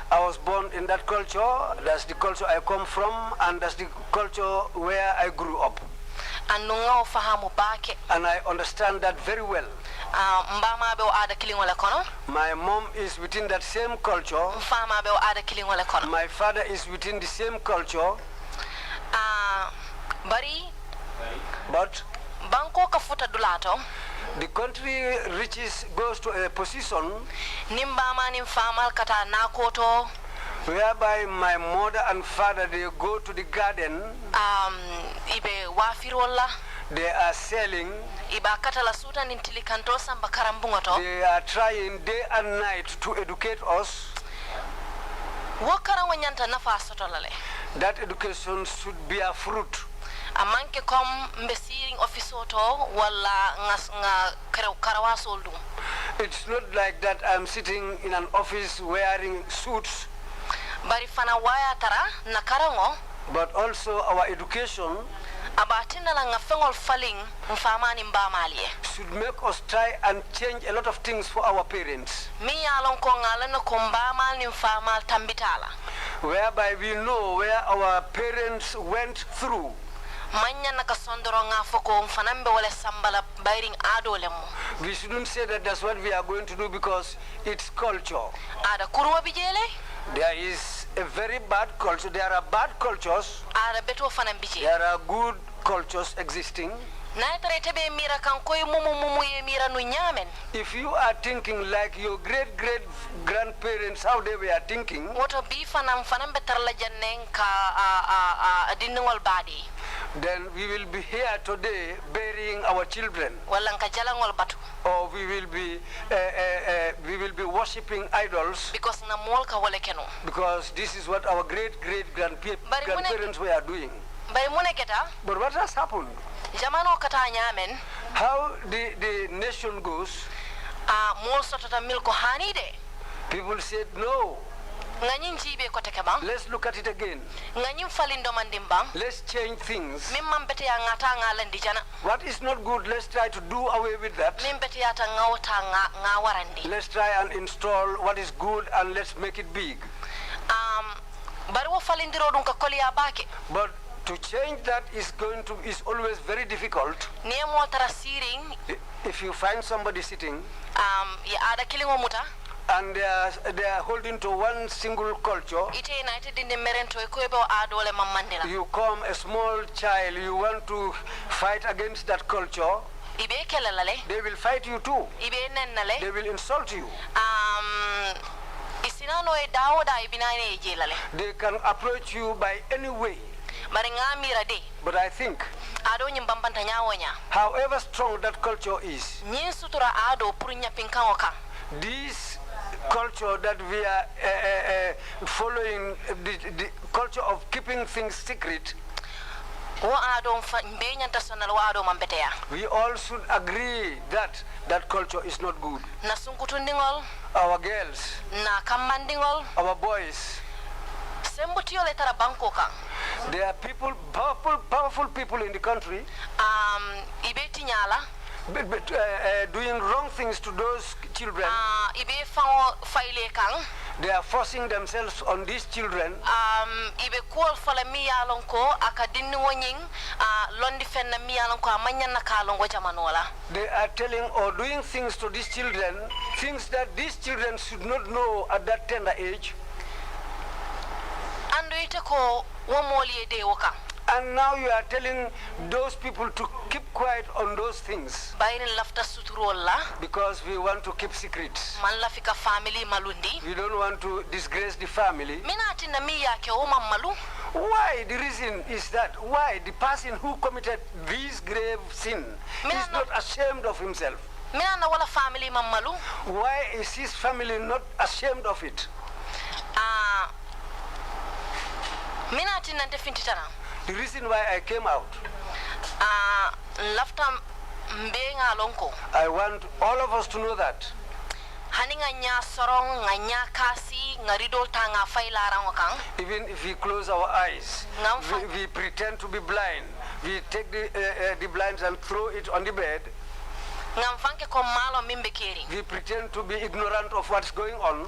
I was born in that culture. That's the culture I come from, and that's the culture where I grew up. And I understand that very well. My mom is within that same culture. My father is within the same culture. But the country goes to a position whereby my mother and father, they go to the garden. They are selling. They are trying day and night to educate us. That education should be a fruit. It's not like that I'm sitting in an office wearing suits. But also our education should make us try and change a lot of things for our parents. Whereby we know where our parents went through. We shouldn't say that that's what we are going to do because it's culture. There is a very bad culture. There are bad cultures. There are good cultures existing. If you are thinking like your great-great-grandparents, how they were thinking, then we will be here today burying our children. Or we will be worshipping idols. Because this is what our great-great-grandparents were doing. But what has happened? How the nation goes, people said no. Let's look at it again. Let's change things. What is not good, let's try to do away with that. Let's try and install what is good and let's make it big. But to change that is always very difficult. If you find somebody sitting and they are holding to one single culture, you come a small child, you want to fight against that culture, they will fight you too. They will insult you. They can approach you by any way. But I think, however strong that culture is, this culture that we are following, the culture of keeping things secret, we all should agree that that culture is not good. Our girls, our boys, there are people, powerful people in the country, doing wrong things to those children. They are forcing themselves on these children. They are telling or doing things to these children, things that these children should not know at that tender age. And now you are telling those people to keep quiet on those things. Because we want to keep secrets. We don't want to disgrace the family. Why? The reason is that why the person who committed this grave sin is not ashamed of himself. Why is his family not ashamed of it? The reason why I came out, I want all of us to know that even if we close our eyes, we pretend to be blind, we take the blinds and throw it on the bed, we pretend to be ignorant of what's going on.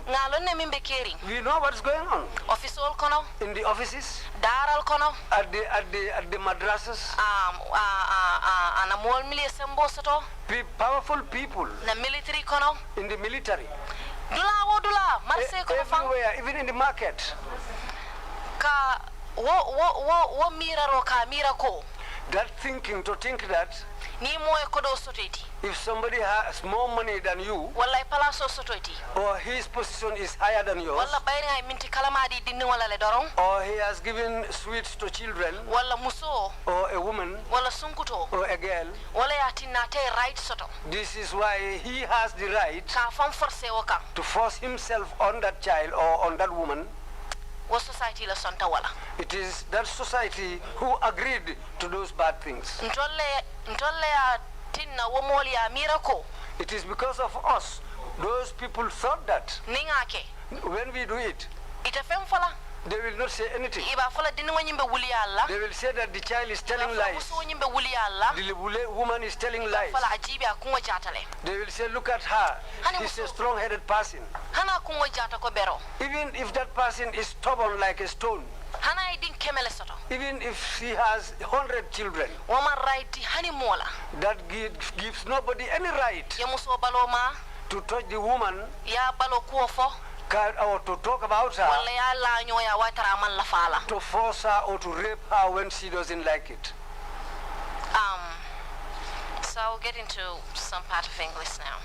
We know what's going on. In the offices, at the madrasas, powerful people in the military, everywhere, even in the market. That thinking, to think that If somebody has more money than you, or his position is higher than yours, or he has given sweets to children, or a woman, or a girl, this is why he has the right to force himself on that child or on that woman. It is that society who agreed to those bad things. It is because of us. Those people thought that when we do it, they will not say anything. They will say that the child is telling lies. The woman is telling lies. They will say, look at her. She's a strong-headed person. Even if that person is stubborn like a stone, even if she has 100 children, that gives nobody any right to touch the woman or to talk about her, to force her or to rape her when she doesn't like it. So I'll get into some part of English now.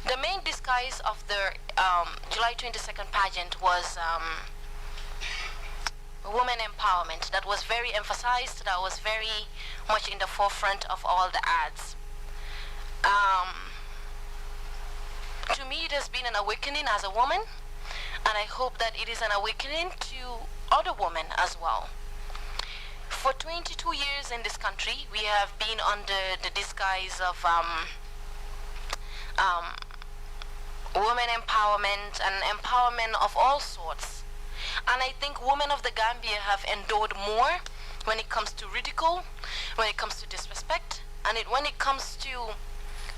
The main disguise of the July 22nd pageant was women empowerment. That was very emphasized, that was very much in the forefront of all the ads. To me, it has been an awakening as a woman, and I hope that it is an awakening to other women as well. For 22 years in this country, we have been under the disguise of women empowerment and empowerment of all sorts. And I think women of the Gambia have endured more when it comes to ridicule, when it comes to disrespect, and when it comes to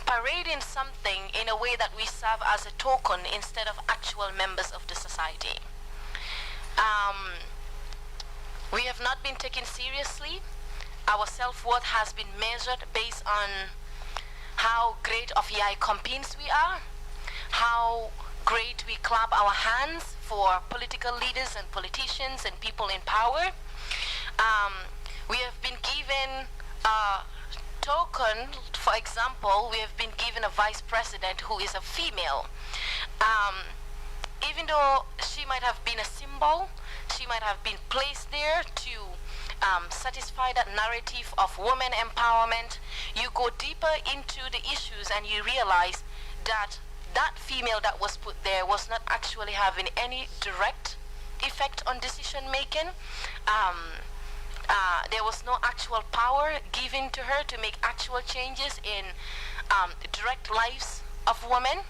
parading something in a way that we serve as a token instead of actual members of the society. We have not been taken seriously. Our self-worth has been measured based on how great of yai compines we are, how great we clap our hands for political leaders and politicians and people in power. We have been given a token. For example, we have been given a vice president who is a female. Even though she might have been a symbol, she might have been placed there to satisfy that narrative of women empowerment, you go deeper into the issues and you realize that that female that was put there was not actually having any direct effect on decision making. There was no actual power given to her to make actual changes in direct lives of women.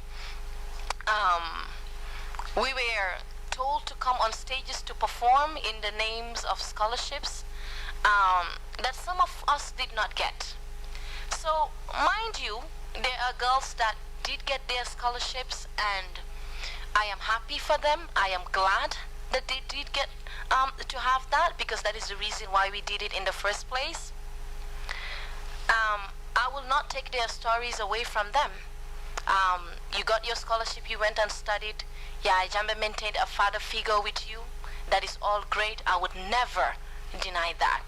We were told to come on stages to perform in the names of scholarships that some of us did not get. So, mind you, there are girls that did get their scholarships, and I am happy for them. I am glad that they did get to have that, because that is the reason why we did it in the first place. I will not take their stories away from them. You got your scholarship, you went and studied. Yeah, Jambe maintained a father figure with you. That is all great. I would never deny that.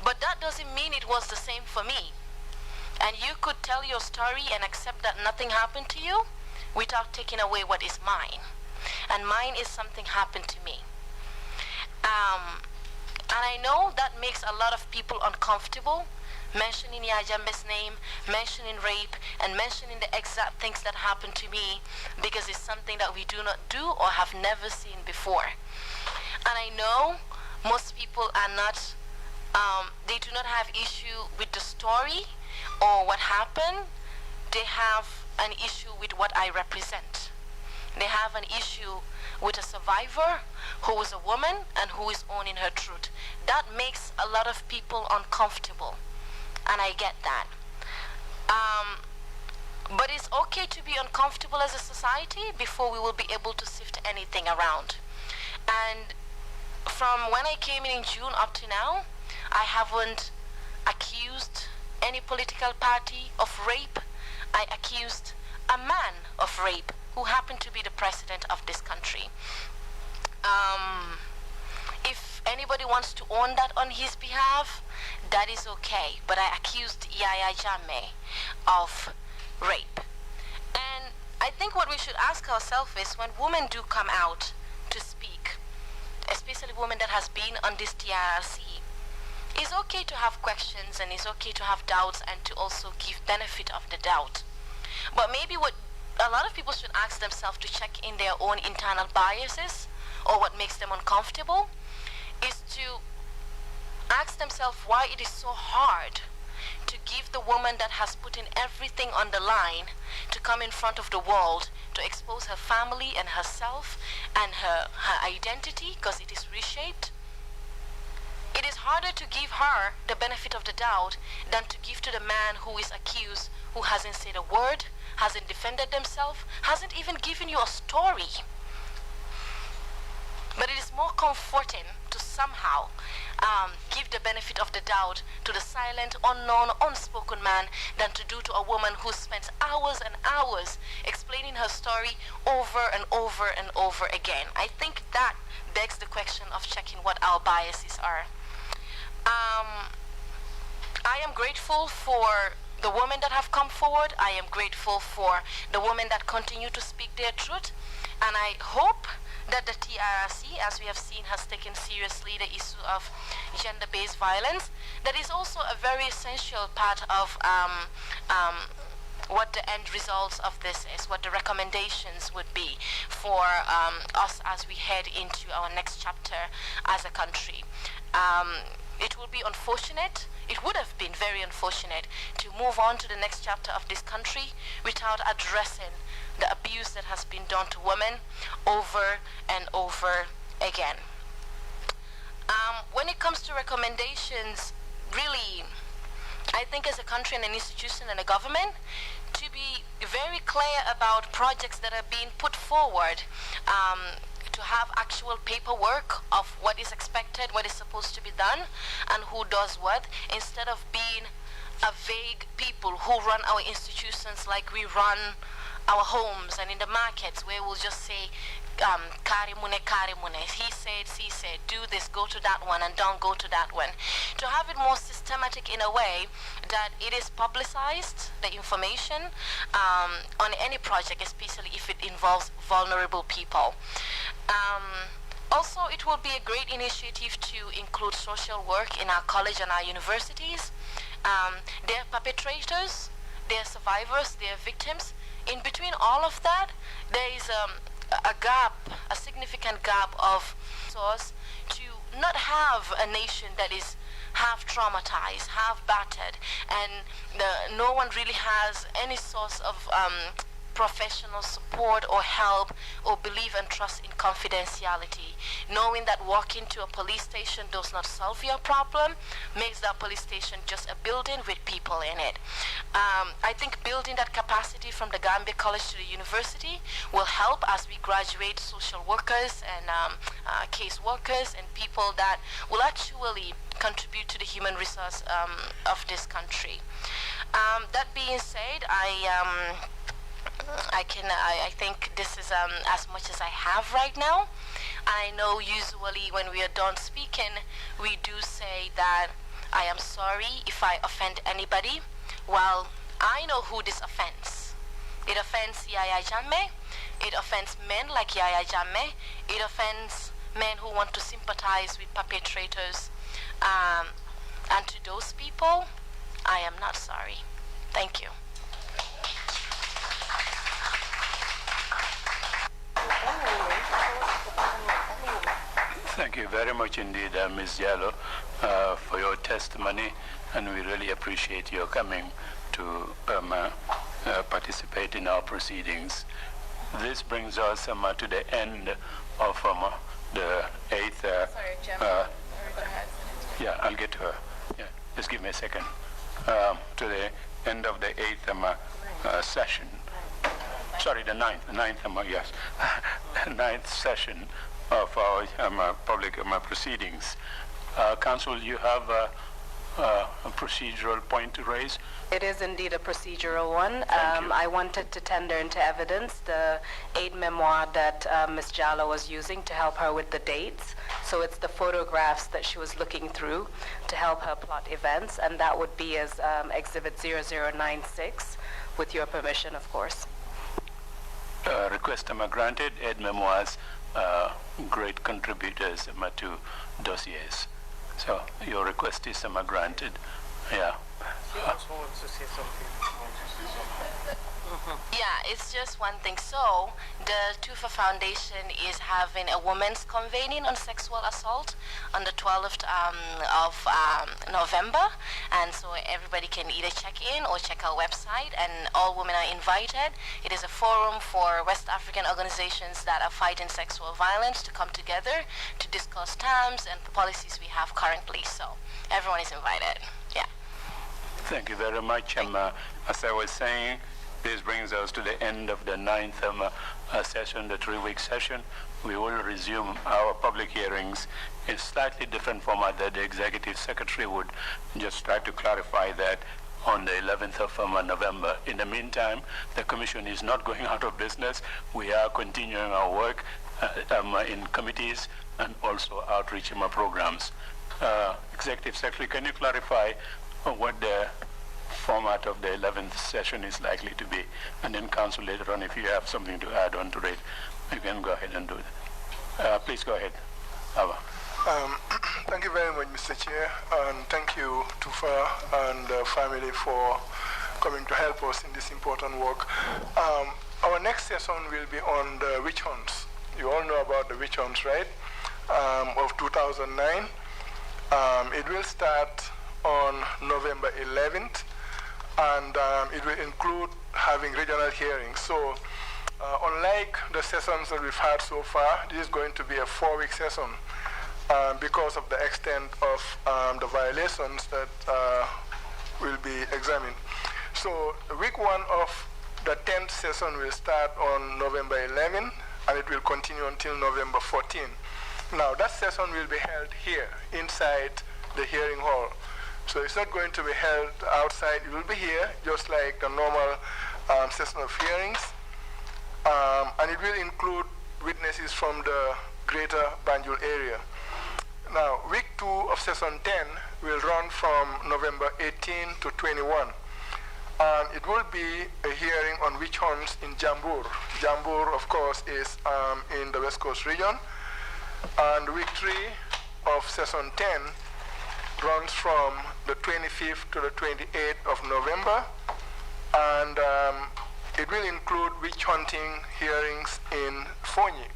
But that doesn't mean it was the same for me. And you could tell your story and accept that nothing happened to you without taking away what is mine. And mine is something happened to me. And I know that makes a lot of people uncomfortable, mentioning Yajambe's name, mentioning rape, and mentioning the exact things that happened to me, because it's something that we do not do or have never seen before. And I know most people are not, they do not have issue with the story or what happened. They have an issue with what I represent. They have an issue with a survivor who is a woman and who is owning her truth. That makes a lot of people uncomfortable, and I get that. But it's okay to be uncomfortable as a society before we will be able to sift anything around. And from when I came in June up to now, I haven't accused any political party of rape. I accused a man of rape who who happened to be the president of this country. If anybody wants to own that on his behalf, that is okay. But I accused Yaya Jammeh of rape. And I think what we should ask ourselves is, when women do come out to speak, especially women that has been on this TRRC, it's okay to have questions and it's okay to have doubts and to also give benefit of the doubt. But maybe what a lot of people should ask themselves to check in their own internal biases or what makes them uncomfortable is to ask themselves why it is so hard to give the woman that has put in everything on the line to come in front of the world to expose her family and herself and her identity, because it is reshaped. It is harder to give her the benefit of the doubt than to give to the man who is accused, who hasn't said a word, hasn't defended themselves, hasn't even given you a story. But it is more comforting to somehow give the benefit of the doubt to the silent, unknown, unspoken man than to do to a woman who spends hours and hours explaining her story over and over and over again. I think that begs the question of checking what our biases are. I am grateful for the women that have come forward. I am grateful for the women that continue to speak their truth. And I hope that the TRRC, as we have seen, has taken seriously the issue of gender-based violence. That is also a very essential part of what the end results of this is, what the recommendations would be for us as we head into our next chapter as a country. It will be unfortunate, it would have been very unfortunate to move on to the next chapter of this country without addressing the abuse that has been done to women over and over again. When it comes to recommendations, really, I think as a country and an institution and a government, to be very clear about projects that are being put forward, to have actual paperwork of what is expected, what is supposed to be done, and who does what, instead of being a vague people who run our institutions like we run our homes and in the markets, where we'll just say, kari mune, he said, do this, go to that one, and don't go to that one. To have it more systematic in a way that it is publicized, the information, on any project, especially if it involves vulnerable people. Also, it will be a great initiative to include social work in our college and our universities. They're perpetrators, they're survivors, they're victims. In between all of that, there is a gap, a significant gap of source to not have a nation that is half traumatized, half battered, and no one really has any source of professional support or help or believe and trust in confidentiality. Knowing that walking to a police station does not solve your problem makes that police station just a building with people in it. I think building that capacity from the Gambia College to the university will help as we graduate social workers and case workers and people that will actually contribute to the human resource of this country. That being said, I think this is as much as I have right now. I know usually when we are done speaking, we do say that I am sorry if I offend anybody. Well, I know who this offends. It offends Yaya Jammeh. It offends men like Yaya Jammeh. It offends men who want to sympathize with perpetrators. And to those people, I am not sorry. Thank you. Thank you very much indeed, Ms. Jallow, for your testimony, and we really appreciate your coming to participate in our proceedings. This brings us to the end of the 8th... Sorry, Chairman. Yeah, I'll get to her. Yeah, just give me a second. To the end of the 8th session. Sorry, the 9th, yes. 9th session of our public proceedings. Council, you have a procedural point to raise? It is indeed a procedural one. I wanted to tender into evidence the aid memoir that Ms. Jallow was using to help her with the dates. So it's the photographs that she was looking through to help her plot events, and that would be as Exhibit 0096, with your permission, of course. Request granted. Aid memoirs, great contributors to dossiers. So your request is granted. Yeah. She also wants to say something. Yeah, it's just one thing. So the TOUFA Foundation is having a women's convening on sexual assault on the 12th of November, and so everybody can either check in or check our website, and all women are invited. It is a forum for West African organizations that are fighting sexual violence to come together to discuss terms and policies we have currently. So everyone is invited. Yeah. Thank you very much. As I was saying, this brings us to the end of the 9th session, the 3-week session. We will resume our public hearings in slightly different format that the Executive Secretary would just try to clarify that on the 11th of November. In the meantime, the Commission is not going out of business. We are continuing our work in committees and also outreach programs. Executive Secretary, can you clarify what the format of the 11th session is likely to be? And then Council later on, if you have something to add on to it, you can go ahead and do that. Please go ahead. Ava. Thank you very much, Mr. Chair, and thank you TOUFA and family for coming to help us in this important work. Our next session will be on the witch hunts. You all know about the witch hunts, right? Of 2009. It will start on November 11th, and it will include having regional hearings. So unlike the sessions that we've had so far, this is going to be a 4-week session because of the extent of the violations that will be examined. So week 1 of the 10th session will start on November 11, and it will continue until November 14. Now that session will be held here inside the hearing hall. So it's not going to be held outside. It will be here, just like the normal session of hearings. And it will include witnesses from the greater Banjul area. Now, week 2 of session 10 will run from November 18 to 21. And it will be a hearing on witch hunts in Jambur. Jambur, of course, is in the West Coast region. And week 3 of session 10 runs from the 25th to the 28th of November, and it will include witch hunting hearings in Fonyi.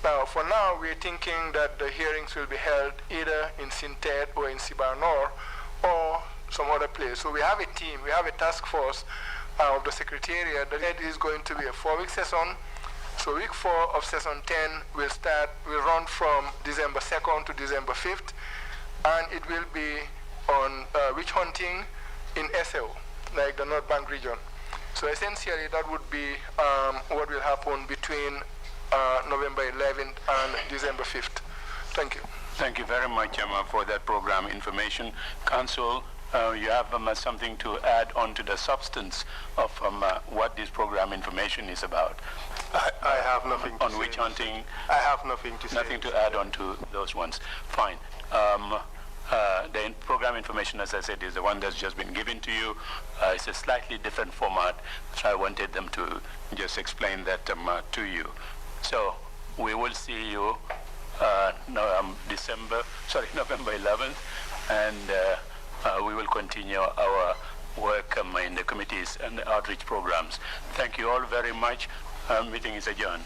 Now, for now, we're thinking that the hearings will be held either in Sintet or in Sibanor or some other place. So we have a team, we have a task force of the Secretariat that is going to be a 4-week session. So week 4 of session 10 will run from December 2nd to December 5th, and it will be on witch hunting in SAO, like the North Bank region. So essentially, that would be what will happen between November 11th and December 5th. Thank you. Thank you very much, Emma, for that program information. Council, you have something to add on to the substance of what this program information is about. I have nothing to on say. witch hunting. I have nothing to say. Nothing to add on to those ones. Fine. The program information, as I said, is the one that's just been given to you. It's a slightly different format, so I wanted them to just explain that to you. So we will see you November 11th, and we will continue our work in the committees and the outreach programs. Thank you all very much. Meeting is adjourned.